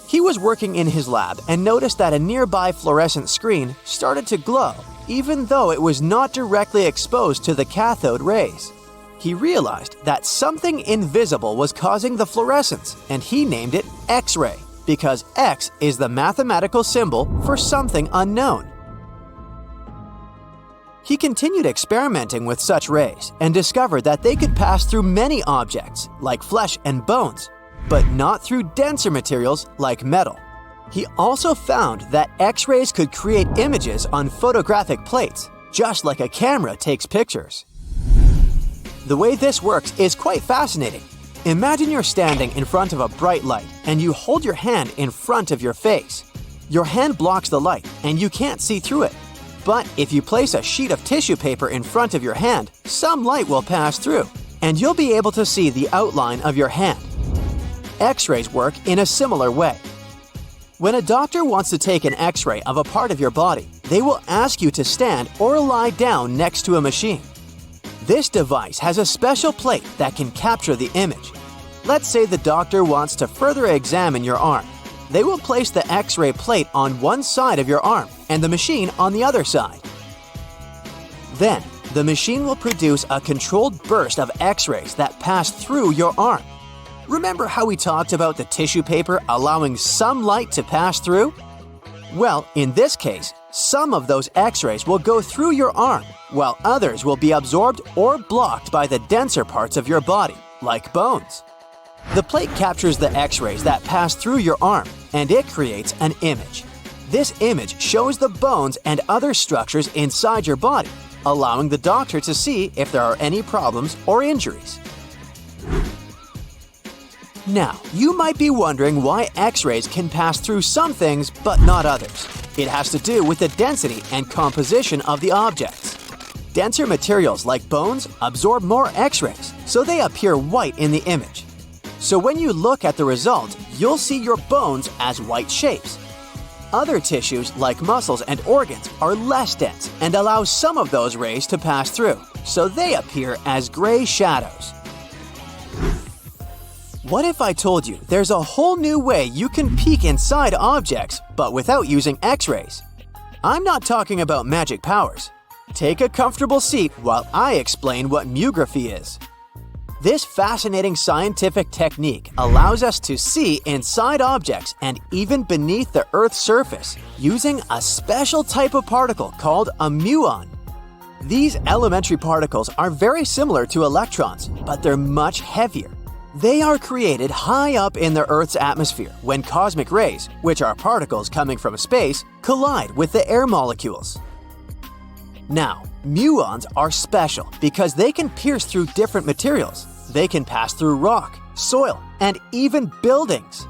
He was working in his lab and noticed that a nearby fluorescent screen started to glow, even though it was not directly exposed to the cathode rays. He realized that something invisible was causing the fluorescence, and he named it X-ray, because X is the mathematical symbol for something unknown. He continued experimenting with such rays and discovered that they could pass through many objects, like flesh and bones, but not through denser materials like metal. He also found that X-rays could create images on photographic plates, just like a camera takes pictures. The way this works is quite fascinating. Imagine you're standing in front of a bright light and you hold your hand in front of your face. Your hand blocks the light and you can't see through it. But if you place a sheet of tissue paper in front of your hand, some light will pass through, and you'll be able to see the outline of your hand. X-rays work in a similar way. When a doctor wants to take an X-ray of a part of your body, they will ask you to stand or lie down next to a machine. This device has a special plate that can capture the image. Let's say the doctor wants to further examine your arm. They will place the X-ray plate on one side of your arm and the machine on the other side. Then, the machine will produce a controlled burst of X-rays that pass through your arm. Remember how we talked about the tissue paper allowing some light to pass through? Well, in this case, some of those X-rays will go through your arm, while others will be absorbed or blocked by the denser parts of your body, like bones. The plate captures the X-rays that pass through your arm, and it creates an image. This image shows the bones and other structures inside your body, allowing the doctor to see if there are any problems or injuries. Now, you might be wondering why X-rays can pass through some things but not others. It has to do with the density and composition of the objects. Denser materials like bones absorb more X-rays, so they appear white in the image. So when you look at the result, you'll see your bones as white shapes. Other tissues like muscles and organs are less dense and allow some of those rays to pass through, so they appear as gray shadows. What if I told you there's a whole new way you can peek inside objects, but without using X-rays? I'm not talking about magic powers. Take a comfortable seat while I explain what myography is. This fascinating scientific technique allows us to see inside objects and even beneath the Earth's surface using a special type of particle called a muon. These elementary particles are very similar to electrons, but they're much heavier. They are created high up in the Earth's atmosphere when cosmic rays, which are particles coming from space, collide with the air molecules. Now, muons are special because they can pierce through different materials. They can pass through rock, soil, and even buildings.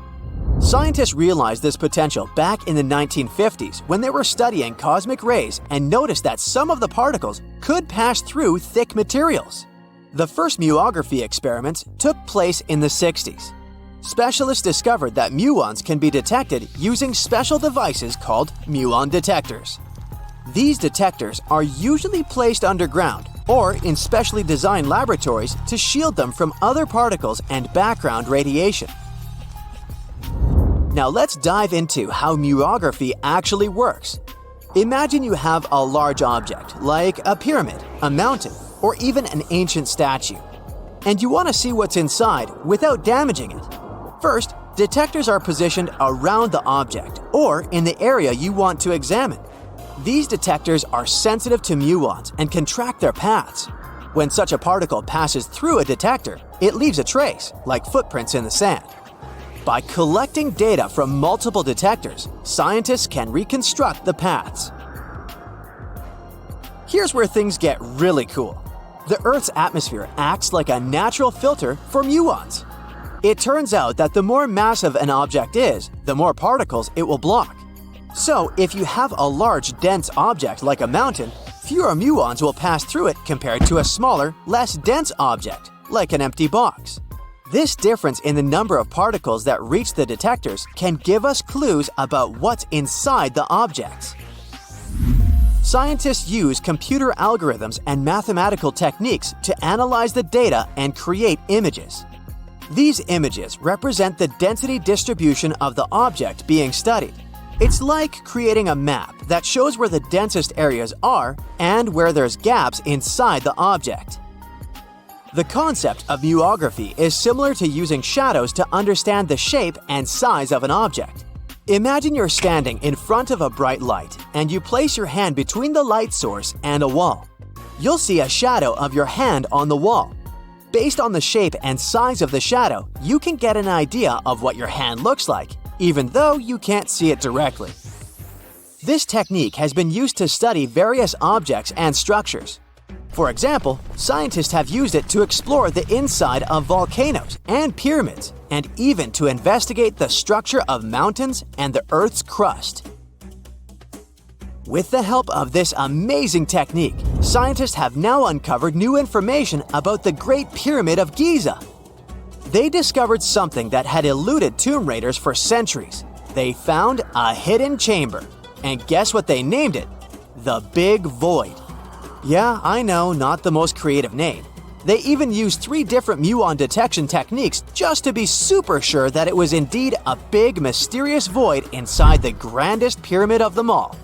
Scientists realized this potential back in the 1950s when they were studying cosmic rays and noticed that some of the particles could pass through thick materials. The first muography experiments took place in the 60s. Specialists discovered that muons can be detected using special devices called muon detectors. These detectors are usually placed underground or in specially designed laboratories to shield them from other particles and background radiation. Now let's dive into how muography actually works. Imagine you have a large object, like a pyramid, a mountain, or even an ancient statue, and you want to see what's inside without damaging it. First, detectors are positioned around the object or in the area you want to examine. These detectors are sensitive to muons and can track their paths. When such a particle passes through a detector, it leaves a trace, like footprints in the sand. By collecting data from multiple detectors, scientists can reconstruct the paths. Here's where things get really cool. The Earth's atmosphere acts like a natural filter for muons. It turns out that the more massive an object is, the more particles it will block. So, if you have a large, dense object like a mountain, fewer muons will pass through it compared to a smaller, less dense object, like an empty box. This difference in the number of particles that reach the detectors can give us clues about what's inside the objects. Scientists use computer algorithms and mathematical techniques to analyze the data and create images. These images represent the density distribution of the object being studied. It's like creating a map that shows where the densest areas are and where there's gaps inside the object. The concept of muography is similar to using shadows to understand the shape and size of an object. Imagine you're standing in front of a bright light and you place your hand between the light source and a wall. You'll see a shadow of your hand on the wall. Based on the shape and size of the shadow, you can get an idea of what your hand looks like, even though you can't see it directly. This technique has been used to study various objects and structures. For example, scientists have used it to explore the inside of volcanoes and pyramids, and even to investigate the structure of mountains and the Earth's crust. With the help of this amazing technique, scientists have now uncovered new information about the Great Pyramid of Giza. They discovered something that had eluded tomb raiders for centuries. They found a hidden chamber. And guess what they named it? The Big Void. Yeah, I know, not the most creative name. They even used 3 different muon detection techniques just to be super sure that it was indeed a big, mysterious void inside the grandest pyramid of them all.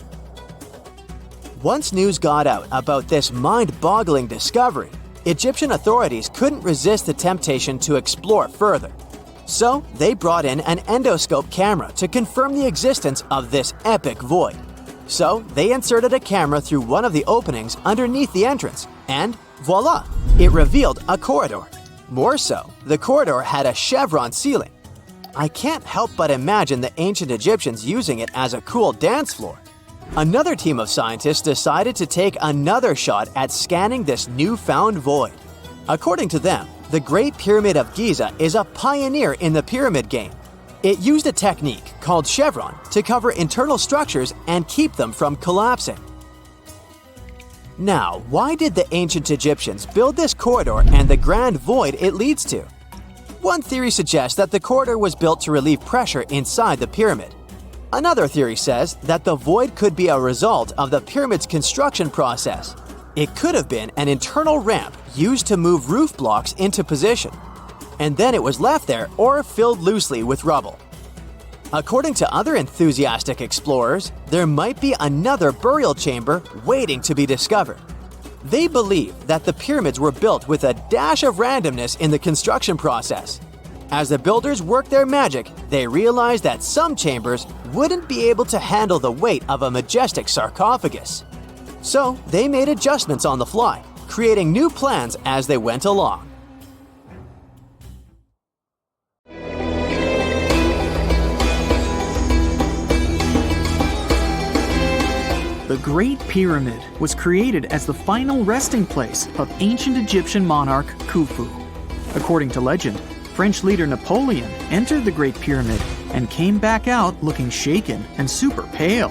Once news got out about this mind-boggling discovery, Egyptian authorities couldn't resist the temptation to explore further. So, they brought in an endoscope camera to confirm the existence of this epic void. So, they inserted a camera through one of the openings underneath the entrance, and voila! It revealed a corridor. More so, the corridor had a chevron ceiling. I can't help but imagine the ancient Egyptians using it as a cool dance floor. Another team of scientists decided to take another shot at scanning this newfound void. According to them, the Great Pyramid of Giza is a pioneer in the pyramid game. It used a technique called chevron to cover internal structures and keep them from collapsing. Now, why did the ancient Egyptians build this corridor and the grand void it leads to? One theory suggests that the corridor was built to relieve pressure inside the pyramid. Another theory says that the void could be a result of the pyramid's construction process. It could have been an internal ramp used to move roof blocks into position, and then it was left there or filled loosely with rubble. According to other enthusiastic explorers, there might be another burial chamber waiting to be discovered. They believe that the pyramids were built with a dash of randomness in the construction process. As the builders worked their magic, they realized that some chambers wouldn't be able to handle the weight of a majestic sarcophagus. So they made adjustments on the fly, creating new plans as they went along. The Great Pyramid was created as the final resting place of ancient Egyptian monarch Khufu. According to legend, French leader Napoleon entered the Great Pyramid and came back out looking shaken and super pale.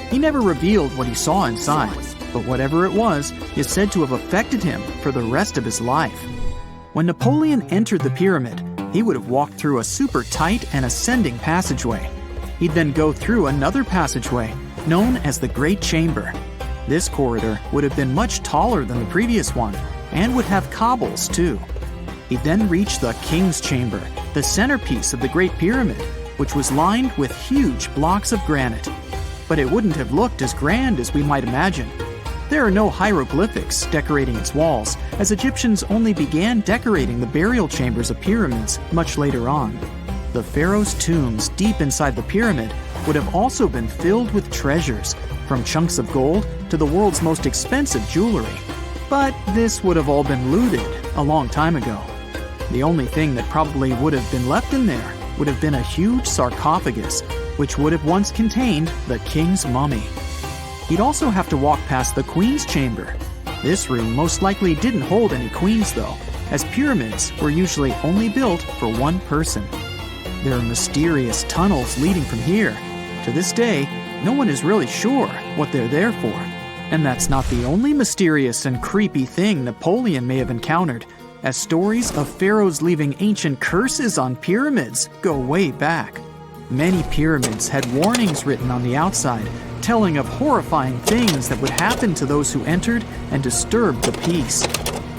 He never revealed what he saw inside, but whatever it was is said to have affected him for the rest of his life. When Napoleon entered the pyramid, he would have walked through a super tight and ascending passageway. He'd then go through another passageway known as the Great Chamber. This corridor would have been much taller than the previous one and would have cobbles too. He'd then reach the King's Chamber, the centerpiece of the Great Pyramid, which was lined with huge blocks of granite. But it wouldn't have looked as grand as we might imagine. There are no hieroglyphics decorating its walls, as Egyptians only began decorating the burial chambers of pyramids much later on. The pharaoh's tombs deep inside the pyramid would have also been filled with treasures, from chunks of gold to the world's most expensive jewelry. But this would have all been looted a long time ago. The only thing that probably would have been left in there would have been a huge sarcophagus, which would have once contained the king's mummy. He'd also have to walk past the queen's chamber. This room most likely didn't hold any queens though, as pyramids were usually only built for one person. There are mysterious tunnels leading from here. To this day, no one is really sure what they're there for. And that's not the only mysterious and creepy thing Napoleon may have encountered, as stories of pharaohs leaving ancient curses on pyramids go way back. Many pyramids had warnings written on the outside, telling of horrifying things that would happen to those who entered and disturbed the peace.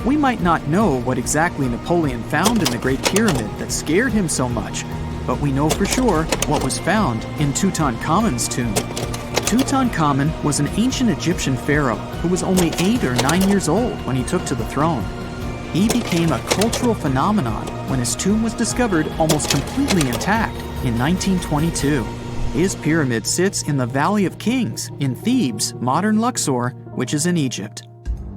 We might not know what exactly Napoleon found in the Great Pyramid that scared him so much, but we know for sure what was found in Tutankhamun's tomb. Tutankhamun was an ancient Egyptian pharaoh who was only 8 or 9 years old when he took to the throne. He became a cultural phenomenon when his tomb was discovered almost completely intact in 1922. His pyramid sits in the Valley of Kings in Thebes, modern Luxor, which is in Egypt.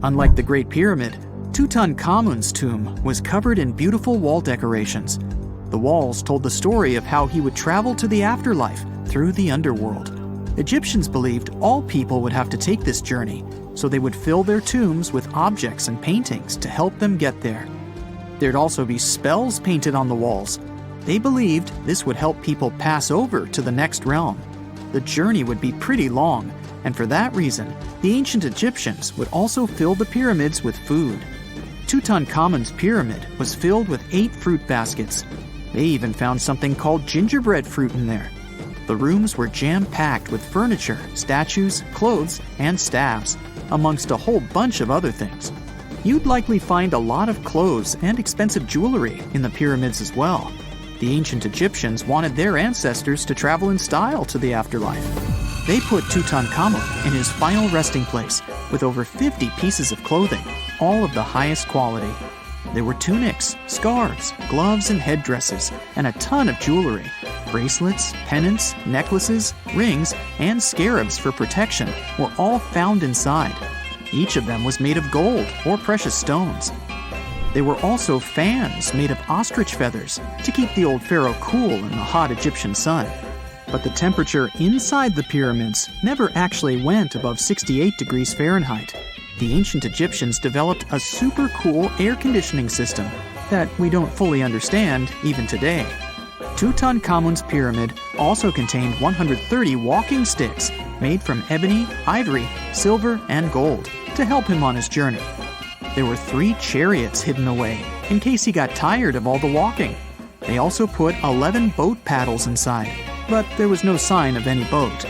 Unlike the Great Pyramid, Tutankhamun's tomb was covered in beautiful wall decorations. The walls told the story of how he would travel to the afterlife through the underworld. Egyptians believed all people would have to take this journey, so they would fill their tombs with objects and paintings to help them get there. There'd also be spells painted on the walls. They believed this would help people pass over to the next realm. The journey would be pretty long, and for that reason, the ancient Egyptians would also fill the pyramids with food. Tutankhamun's pyramid was filled with 8 fruit baskets. They even found something called gingerbread fruit in there. The rooms were jam-packed with furniture, statues, clothes, and staffs, amongst a whole bunch of other things. You'd likely find a lot of clothes and expensive jewelry in the pyramids as well. The ancient Egyptians wanted their ancestors to travel in style to the afterlife. They put Tutankhamun in his final resting place with over 50 pieces of clothing, all of the highest quality. There were tunics, scarves, gloves, and headdresses, and a ton of jewelry. Bracelets, pendants, necklaces, rings, and scarabs for protection were all found inside. Each of them was made of gold or precious stones. There were also fans made of ostrich feathers to keep the old pharaoh cool in the hot Egyptian sun. But the temperature inside the pyramids never actually went above 68 degrees Fahrenheit. The ancient Egyptians developed a super cool air conditioning system that we don't fully understand even today. Tutankhamun's pyramid also contained 130 walking sticks made from ebony, ivory, silver, and gold to help him on his journey. There were 3 chariots hidden away in case he got tired of all the walking. They also put 11 boat paddles inside, but there was no sign of any boat.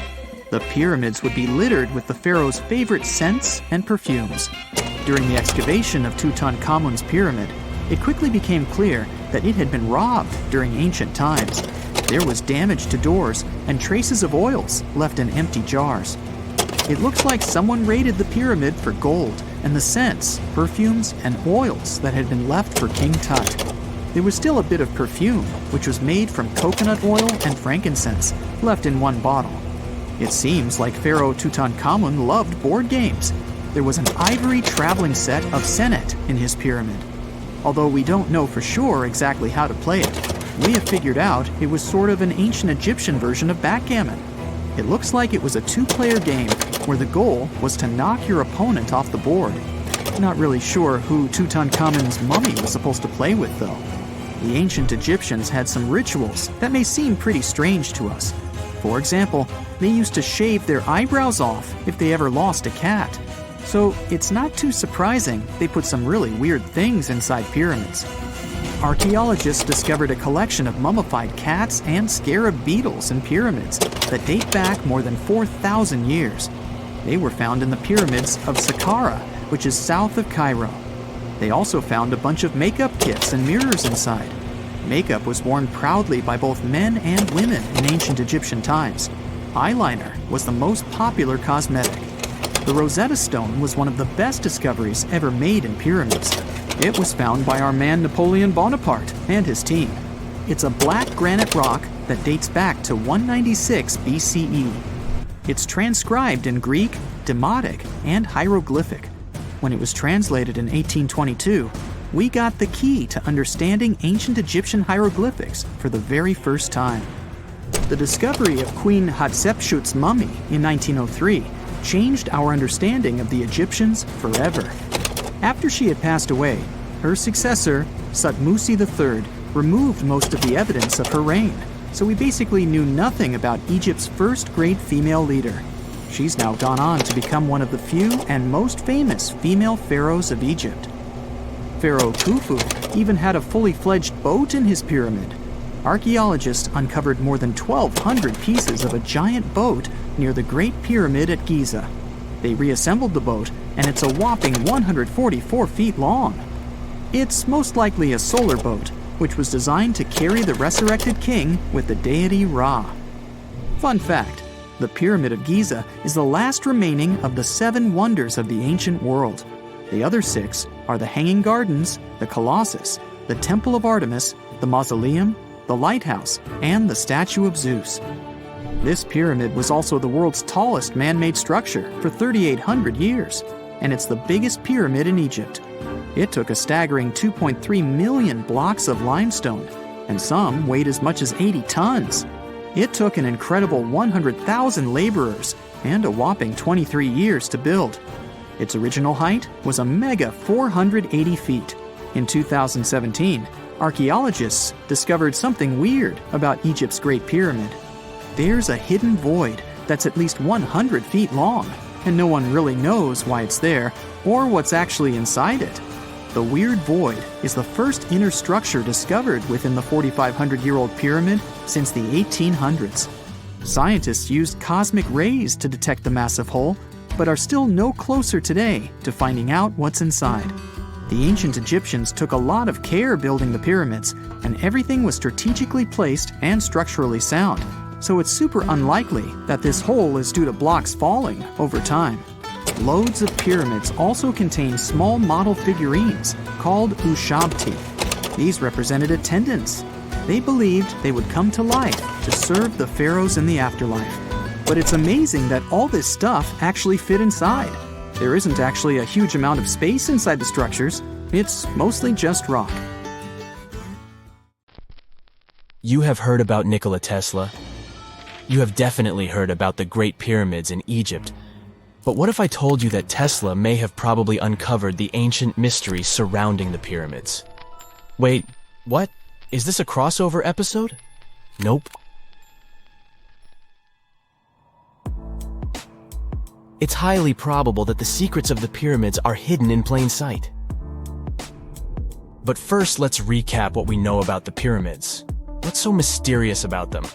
The pyramids would be littered with the pharaoh's favorite scents and perfumes. During the excavation of Tutankhamun's pyramid, it quickly became clear that it had been robbed during ancient times. There was damage to doors and traces of oils left in empty jars. It looks like someone raided the pyramid for gold and the scents, perfumes, and oils that had been left for King Tut. There was still a bit of perfume, which was made from coconut oil and frankincense, left in one bottle. It seems like Pharaoh Tutankhamun loved board games. There was an ivory traveling set of senet in his pyramid. Although we don't know for sure exactly how to play it, we have figured out it was sort of an ancient Egyptian version of backgammon. It looks like it was a 2-player game where the goal was to knock your opponent off the board. Not really sure who Tutankhamun's mummy was supposed to play with, though. The ancient Egyptians had some rituals that may seem pretty strange to us. For example, they used to shave their eyebrows off if they ever lost a cat. So it's not too surprising they put some really weird things inside pyramids. Archaeologists discovered a collection of mummified cats and scarab beetles in pyramids that date back more than 4,000 years. They were found in the pyramids of Saqqara, which is south of Cairo. They also found a bunch of makeup kits and mirrors inside. Makeup was worn proudly by both men and women in ancient Egyptian times. Eyeliner was the most popular cosmetic. The Rosetta Stone was one of the best discoveries ever made in pyramids. It was found by our man Napoleon Bonaparte and his team. It's a black granite rock that dates back to 196 BCE. It's transcribed in Greek, Demotic, and hieroglyphic. When it was translated in 1822, we got the key to understanding ancient Egyptian hieroglyphics for the very first time. The discovery of Queen Hatshepsut's mummy in 1903 changed our understanding of the Egyptians forever. After she had passed away, her successor, Thutmose III, removed most of the evidence of her reign, so we basically knew nothing about Egypt's first great female leader. She's now gone on to become one of the few and most famous female pharaohs of Egypt. Pharaoh Khufu even had a fully fledged boat in his pyramid. archaeologists uncovered more than 1,200 pieces of a giant boat near the Great Pyramid at Giza. They reassembled the boat, and it's a whopping 144 feet long. It's most likely a solar boat, which was designed to carry the resurrected king with the deity Ra. Fun fact, the Pyramid of Giza is the last remaining of the 7 wonders of the ancient world. The other 6 are the Hanging Gardens, the Colossus, the Temple of Artemis, the Mausoleum, the Lighthouse, and the Statue of Zeus. This pyramid was also the world's tallest man-made structure for 3,800 years, and it's the biggest pyramid in Egypt. It took a staggering 2.3 million blocks of limestone, and some weighed as much as 80 tons. It took an incredible 100,000 laborers and a whopping 23 years to build. Its original height was a mega 480 feet. In 2017, archaeologists discovered something weird about Egypt's Great Pyramid. There's a hidden void that's at least 100 feet long, and no one really knows why it's there or what's actually inside it. The weird void is the first inner structure discovered within the 4,500-year-old pyramid since the 1800s. Scientists used cosmic rays to detect the massive hole, but are still no closer today to finding out what's inside. The ancient Egyptians took a lot of care building the pyramids, and everything was strategically placed and structurally sound, so it's super unlikely that this hole is due to blocks falling over time. Loads of pyramids also contain small model figurines called ushabti. These represented attendants. They believed they would come to life to serve the pharaohs in the afterlife. But it's amazing that all this stuff actually fit inside. There isn't actually a huge amount of space inside the structures. It's mostly just rock. You have heard about Nikola Tesla. You have definitely heard about the Great Pyramids in Egypt. But what if I told you that Tesla may have probably uncovered the ancient mysteries surrounding the pyramids? Wait, what? Is this a crossover episode? Nope. It's highly probable that the secrets of the pyramids are hidden in plain sight. But first, let's recap what we know about the pyramids. What's so mysterious about them?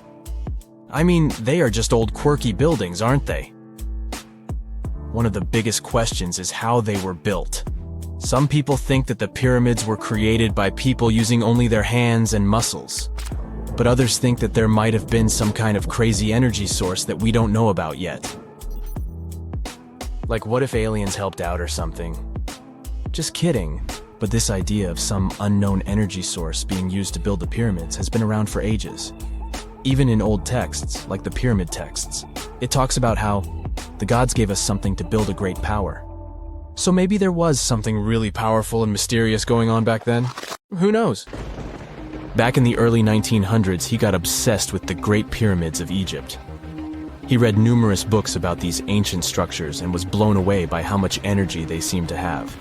I mean, they are just old quirky buildings, aren't they? One of the biggest questions is how they were built. Some people think that the pyramids were created by people using only their hands and muscles. But others think that there might have been some kind of crazy energy source that we don't know about yet. Like, what if aliens helped out or something? Just kidding. But this idea of some unknown energy source being used to build the pyramids has been around for ages. Even in old texts, like the pyramid texts, it talks about how the gods gave us something to build a great power. So maybe there was something really powerful and mysterious going on back then? Who knows? Back in the early 1900s, he got obsessed with the Great Pyramids of Egypt. He read numerous books about these ancient structures and was blown away by how much energy they seemed to have.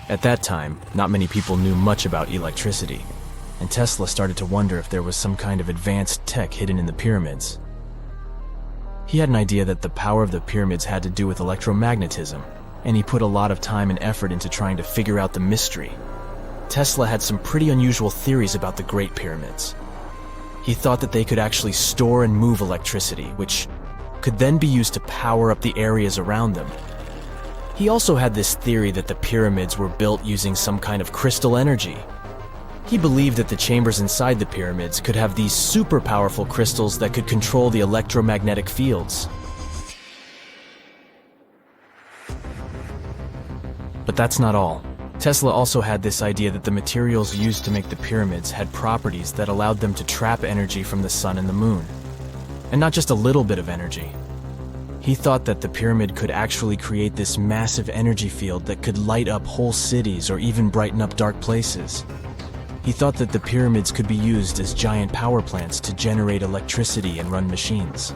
At that time, not many people knew much about electricity, and Tesla started to wonder if there was some kind of advanced tech hidden in the pyramids. He had an idea that the power of the pyramids had to do with electromagnetism, and he put a lot of time and effort into trying to figure out the mystery. Tesla had some pretty unusual theories about the Great Pyramids. He thought that they could actually store and move electricity, which could then be used to power up the areas around them. He also had this theory that the pyramids were built using some kind of crystal energy. He believed that the chambers inside the pyramids could have these super powerful crystals that could control the electromagnetic fields. But that's not all. Tesla also had this idea that the materials used to make the pyramids had properties that allowed them to trap energy from the sun and the moon. And not just a little bit of energy. He thought that the pyramid could actually create this massive energy field that could light up whole cities or even brighten up dark places. He thought that the pyramids could be used as giant power plants to generate electricity and run machines.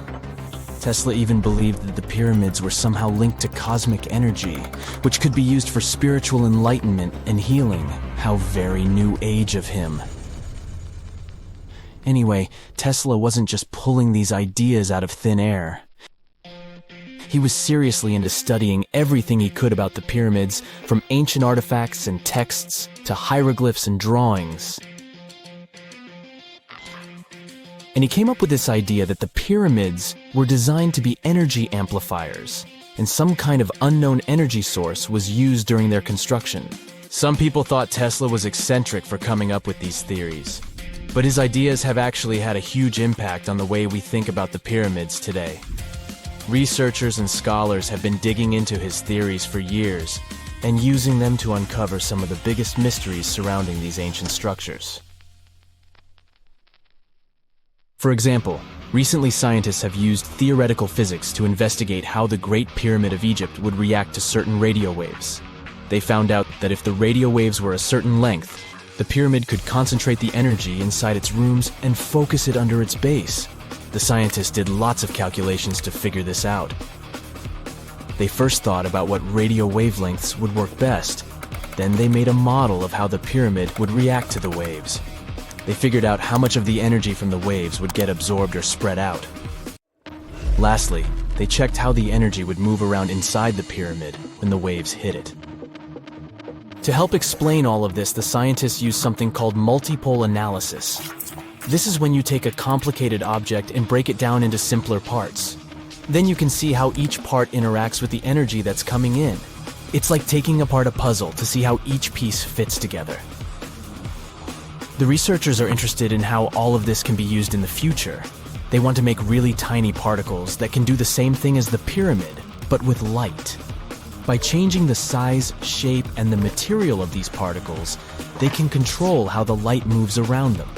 Tesla even believed that the pyramids were somehow linked to cosmic energy, which could be used for spiritual enlightenment and healing. How very new age of him. Anyway, Tesla wasn't just pulling these ideas out of thin air. He was seriously into studying everything he could about the pyramids, from ancient artifacts and texts to hieroglyphs and drawings. And he came up with this idea that the pyramids were designed to be energy amplifiers, and some kind of unknown energy source was used during their construction. Some people thought Tesla was eccentric for coming up with these theories, but his ideas have actually had a huge impact on the way we think about the pyramids today. Researchers and scholars have been digging into his theories for years and using them to uncover some of the biggest mysteries surrounding these ancient structures. For example, recently scientists have used theoretical physics to investigate how the Great Pyramid of Egypt would react to certain radio waves. They found out that if the radio waves were a certain length, the pyramid could concentrate the energy inside its rooms and focus it under its base. The scientists did lots of calculations to figure this out. They first thought about what radio wavelengths would work best. Then they made a model of how the pyramid would react to the waves. They figured out how much of the energy from the waves would get absorbed or spread out. Lastly, they checked how the energy would move around inside the pyramid when the waves hit it. To help explain all of this, the scientists used something called multipole analysis. This is when you take a complicated object and break it down into simpler parts. Then you can see how each part interacts with the energy that's coming in. It's like taking apart a puzzle to see how each piece fits together. The researchers are interested in how all of this can be used in the future. They want to make really tiny particles that can do the same thing as the pyramid, but with light. By changing the size, shape, and the material of these particles, they can control how the light moves around them.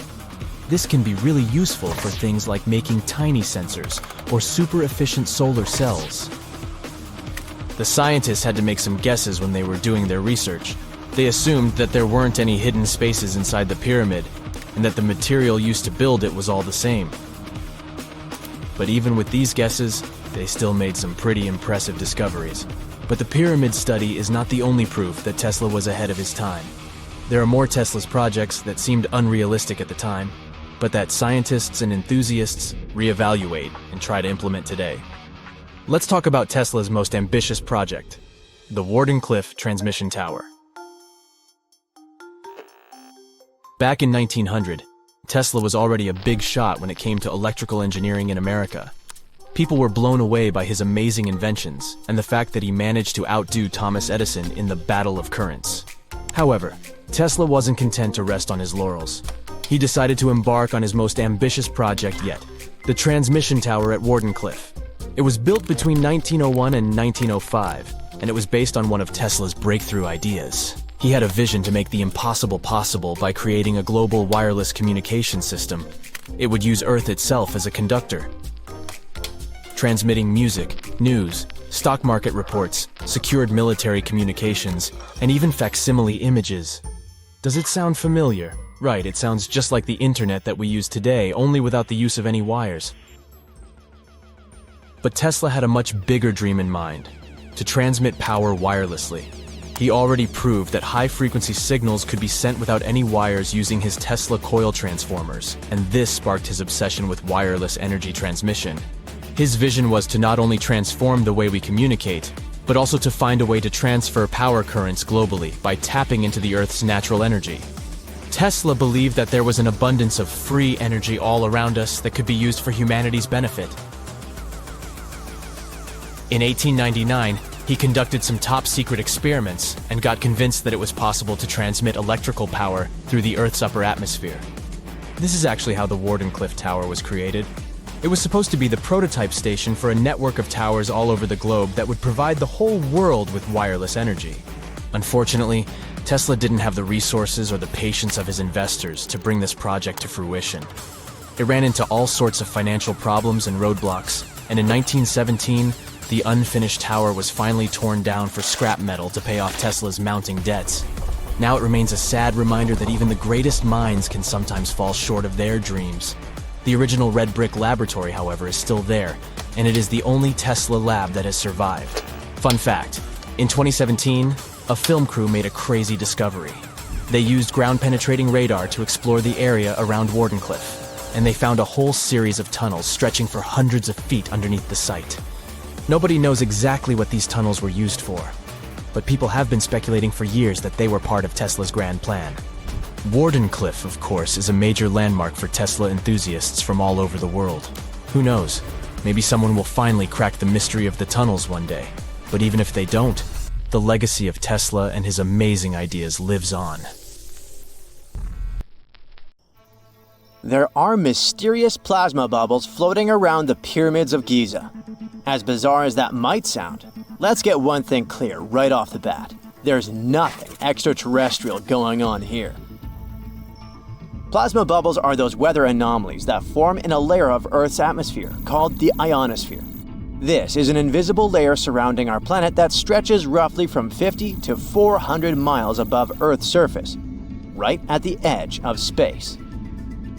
This can be really useful for things like making tiny sensors or super efficient solar cells. The scientists had to make some guesses when they were doing their research. They assumed that there weren't any hidden spaces inside the pyramid, and that the material used to build it was all the same. But even with these guesses, they still made some pretty impressive discoveries. But the pyramid study is not the only proof that Tesla was ahead of his time. There are more Tesla's projects that seemed unrealistic at the time, but that scientists and enthusiasts reevaluate and try to implement today. Let's talk about Tesla's most ambitious project, the Wardenclyffe Transmission Tower. Back in 1900, Tesla was already a big shot when it came to electrical engineering in America. People were blown away by his amazing inventions and the fact that he managed to outdo Thomas Edison in the battle of currents. However, Tesla wasn't content to rest on his laurels. He decided to embark on his most ambitious project yet, the transmission tower at Wardenclyffe. It was built between 1901 and 1905, and it was based on one of Tesla's breakthrough ideas. He had a vision to make the impossible possible by creating a global wireless communication system. It would use Earth itself as a conductor, transmitting music, news, stock market reports, secured military communications, and even facsimile images. Does it sound familiar? Right, it sounds just like the internet that we use today, only without the use of any wires. But Tesla had a much bigger dream in mind, to transmit power wirelessly. He already proved that high-frequency signals could be sent without any wires using his Tesla coil transformers, and this sparked his obsession with wireless energy transmission. His vision was to not only transform the way we communicate, but also to find a way to transfer power currents globally by tapping into the Earth's natural energy. Tesla believed that there was an abundance of free energy all around us that could be used for humanity's benefit. In 1899, he conducted some top-secret experiments and got convinced that it was possible to transmit electrical power through the Earth's upper atmosphere. This is actually how the Wardenclyffe Tower was created. It was supposed to be the prototype station for a network of towers all over the globe that would provide the whole world with wireless energy. Unfortunately, Tesla didn't have the resources or the patience of his investors to bring this project to fruition. It ran into all sorts of financial problems and roadblocks, and in 1917, the unfinished tower was finally torn down for scrap metal to pay off Tesla's mounting debts. Now it remains a sad reminder that even the greatest minds can sometimes fall short of their dreams. The original red brick laboratory, however, is still there, and it is the only Tesla lab that has survived. Fun fact, in 2017, a film crew made a crazy discovery. They used ground-penetrating radar to explore the area around Wardenclyffe, and they found a whole series of tunnels stretching for hundreds of feet underneath the site. Nobody knows exactly what these tunnels were used for, but people have been speculating for years that they were part of Tesla's grand plan. Wardenclyffe, of course, is a major landmark for Tesla enthusiasts from all over the world. Who knows? Maybe someone will finally crack the mystery of the tunnels one day. But even if they don't, the legacy of Tesla and his amazing ideas lives on. There are mysterious plasma bubbles floating around the pyramids of Giza. As bizarre as that might sound, let's get one thing clear right off the bat. There's nothing extraterrestrial going on here. Plasma bubbles are those weather anomalies that form in a layer of Earth's atmosphere called the ionosphere. This is an invisible layer surrounding our planet that stretches roughly from 50 to 400 miles above Earth's surface, right at the edge of space.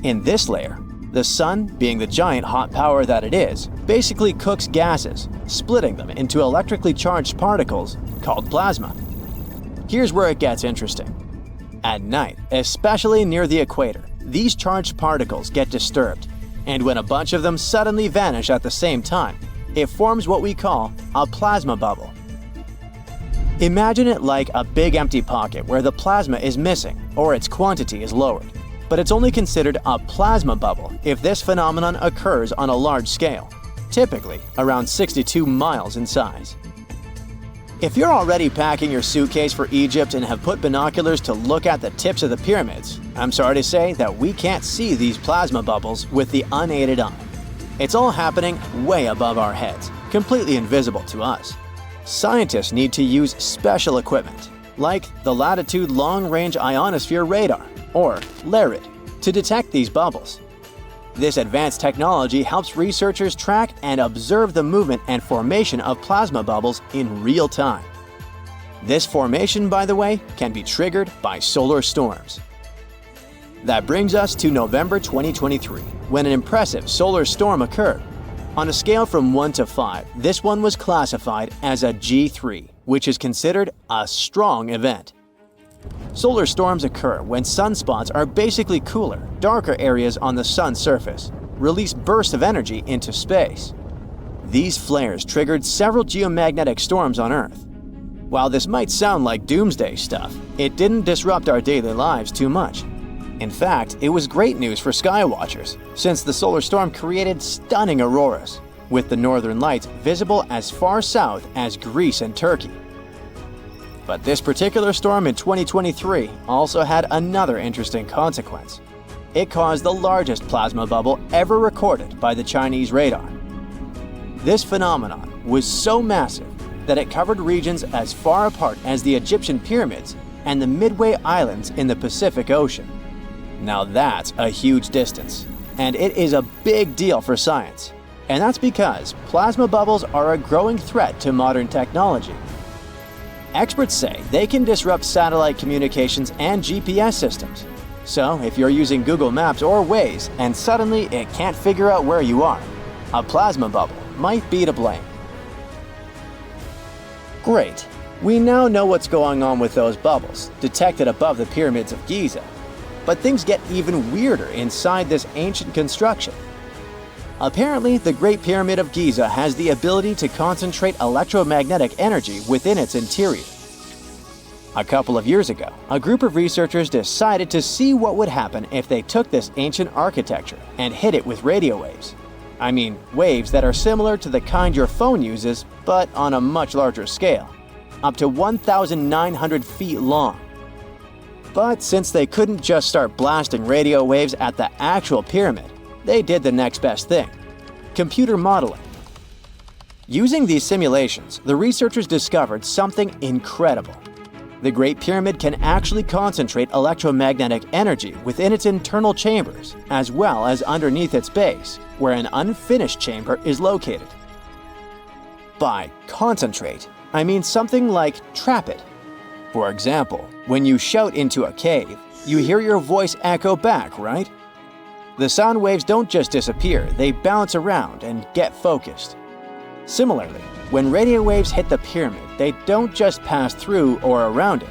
In this layer, the sun, being the giant hot power that it is, basically cooks gases, splitting them into electrically charged particles called plasma. Here's where it gets interesting. At night, especially near the equator, these charged particles get disturbed, and when a bunch of them suddenly vanish at the same time, it forms what we call a plasma bubble. Imagine it like a big empty pocket where the plasma is missing or its quantity is lowered. But it's only considered a plasma bubble if this phenomenon occurs on a large scale, typically around 62 miles in size. If you're already packing your suitcase for Egypt and have put binoculars to look at the tips of the pyramids, I'm sorry to say that we can't see these plasma bubbles with the unaided eye. It's all happening way above our heads, completely invisible to us. Scientists need to use special equipment, like the Latitude Long-Range Ionosphere Radar, or LARID, to detect these bubbles. This advanced technology helps researchers track and observe the movement and formation of plasma bubbles in real time. This formation, by the way, can be triggered by solar storms. That brings us to November 2023, when an impressive solar storm occurred. On a scale from 1 to 5, this one was classified as a G3, which is considered a strong event. Solar storms occur when sunspots are basically cooler, darker areas on the sun's surface, release bursts of energy into space. These flares triggered several geomagnetic storms on Earth. While this might sound like doomsday stuff, it didn't disrupt our daily lives too much. In fact, it was great news for skywatchers, since the solar storm created stunning auroras, with the northern lights visible as far south as Greece and Turkey. But this particular storm in 2023 also had another interesting consequence. It caused the largest plasma bubble ever recorded by the Chinese radar. This phenomenon was so massive that it covered regions as far apart as the Egyptian pyramids and the Midway Islands in the Pacific Ocean. Now that's a huge distance, and it is a big deal for science. And that's because plasma bubbles are a growing threat to modern technology. Experts say they can disrupt satellite communications and GPS systems. So if you're using Google Maps or Waze and suddenly it can't figure out where you are, a plasma bubble might be to blame. Great. We now know what's going on with those bubbles, detected above the pyramids of Giza. But things get even weirder inside this ancient construction. Apparently, the Great Pyramid of Giza has the ability to concentrate electromagnetic energy within its interior. A couple of years ago, a group of researchers decided to see what would happen if they took this ancient architecture and hit it with radio waves. I mean, waves that are similar to the kind your phone uses, but on a much larger scale, up to 1,900 feet long. But since they couldn't just start blasting radio waves at the actual pyramid, they did the next best thing: computer modeling. Using these simulations, the researchers discovered something incredible. The Great Pyramid can actually concentrate electromagnetic energy within its internal chambers, as well as underneath its base, where an unfinished chamber is located. By concentrate, I mean something like trap it. For example, when you shout into a cave, you hear your voice echo back, right? The sound waves don't just disappear, they bounce around and get focused. Similarly, when radio waves hit the pyramid, they don't just pass through or around it.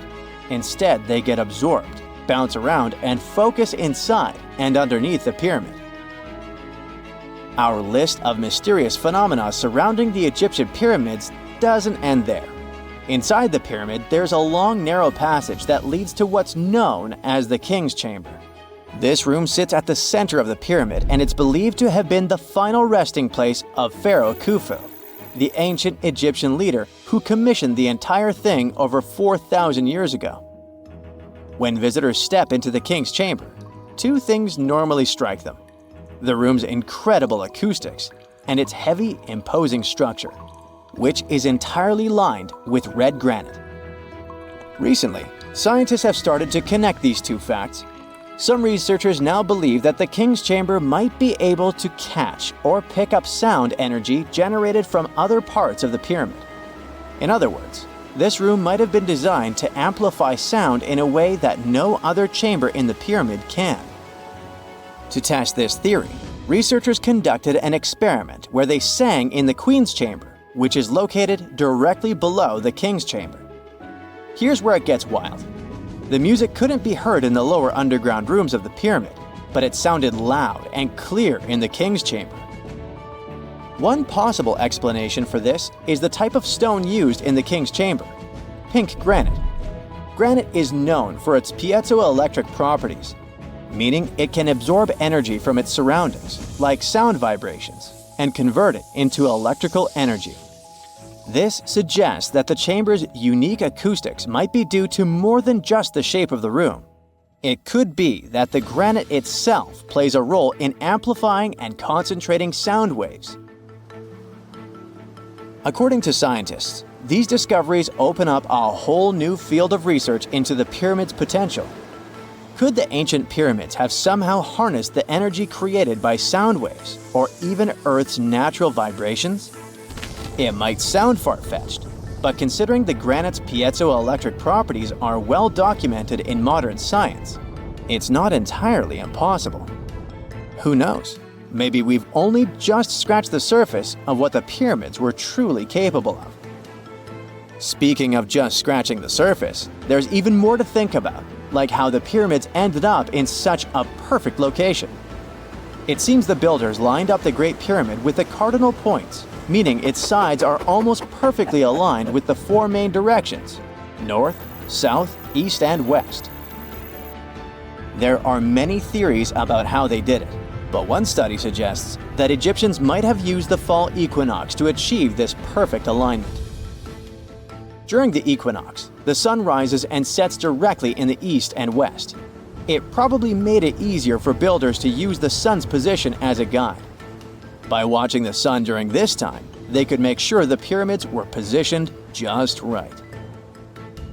Instead, they get absorbed, bounce around, and focus inside and underneath the pyramid. Our list of mysterious phenomena surrounding the Egyptian pyramids doesn't end there. Inside the pyramid, there's a long, narrow passage that leads to what's known as the King's Chamber. This room sits at the center of the pyramid, and it's believed to have been the final resting place of Pharaoh Khufu, the ancient Egyptian leader who commissioned the entire thing over 4,000 years ago. When visitors step into the King's Chamber, two things normally strike them: the room's incredible acoustics and its heavy, imposing structure, which is entirely lined with red granite. Recently, scientists have started to connect these two facts. Some researchers now believe that the King's Chamber might be able to catch or pick up sound energy generated from other parts of the pyramid. In other words, this room might have been designed to amplify sound in a way that no other chamber in the pyramid can. To test this theory, researchers conducted an experiment where they sang in the Queen's Chamber, which is located directly below the King's Chamber. Here's where it gets wild. The music couldn't be heard in the lower underground rooms of the pyramid, but it sounded loud and clear in the King's Chamber. One possible explanation for this is the type of stone used in the King's Chamber: pink granite. Granite is known for its piezoelectric properties, meaning it can absorb energy from its surroundings, like sound vibrations, and convert it into electrical energy. This suggests that the chamber's unique acoustics might be due to more than just the shape of the room. It could be that the granite itself plays a role in amplifying and concentrating sound waves. According to scientists, these discoveries open up a whole new field of research into the pyramid's potential. Could the ancient pyramids have somehow harnessed the energy created by sound waves, or even Earth's natural vibrations? It might sound far-fetched, but considering the granite's piezoelectric properties are well documented in modern science, it's not entirely impossible. Who knows? Maybe we've only just scratched the surface of what the pyramids were truly capable of. Speaking of just scratching the surface, there's even more to think about, like how the pyramids ended up in such a perfect location. It seems the builders lined up the Great Pyramid with the cardinal points, meaning its sides are almost perfectly aligned with the four main directions: north, south, east, and west. There are many theories about how they did it, but one study suggests that Egyptians might have used the fall equinox to achieve this perfect alignment. During the equinox, the sun rises and sets directly in the east and west. It probably made it easier for builders to use the sun's position as a guide. By watching the sun during this time, they could make sure the pyramids were positioned just right.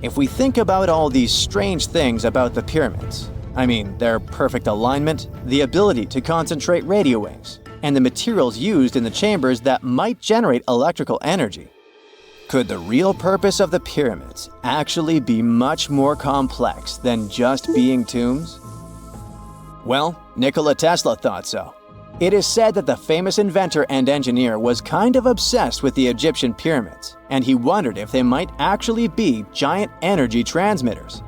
If we think about all these strange things about the pyramids, I mean their perfect alignment, the ability to concentrate radio waves, and the materials used in the chambers that might generate electrical energy, could the real purpose of the pyramids actually be much more complex than just being tombs? Well, Nikola Tesla thought so. It is said that the famous inventor and engineer was kind of obsessed with the Egyptian pyramids, and he wondered if they might actually be giant energy transmitters.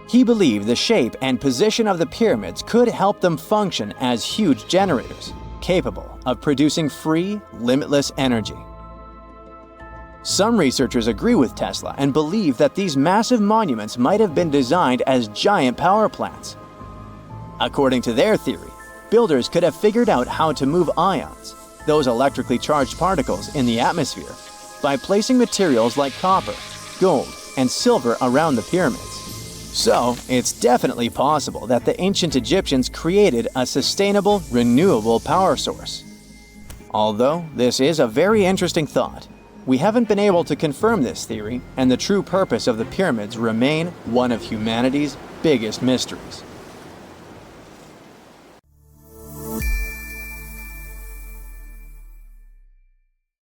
He believed the shape and position of the pyramids could help them function as huge generators, capable of producing free, limitless energy. Some researchers agree with Tesla and believe that these massive monuments might have been designed as giant power plants. According to their theory, builders could have figured out how to move ions, those electrically charged particles in the atmosphere, by placing materials like copper, gold, and silver around the pyramids. So, it's definitely possible that the ancient Egyptians created a sustainable, renewable power source. Although this is a very interesting thought, we haven't been able to confirm this theory, and the true purpose of the pyramids remain one of humanity's biggest mysteries.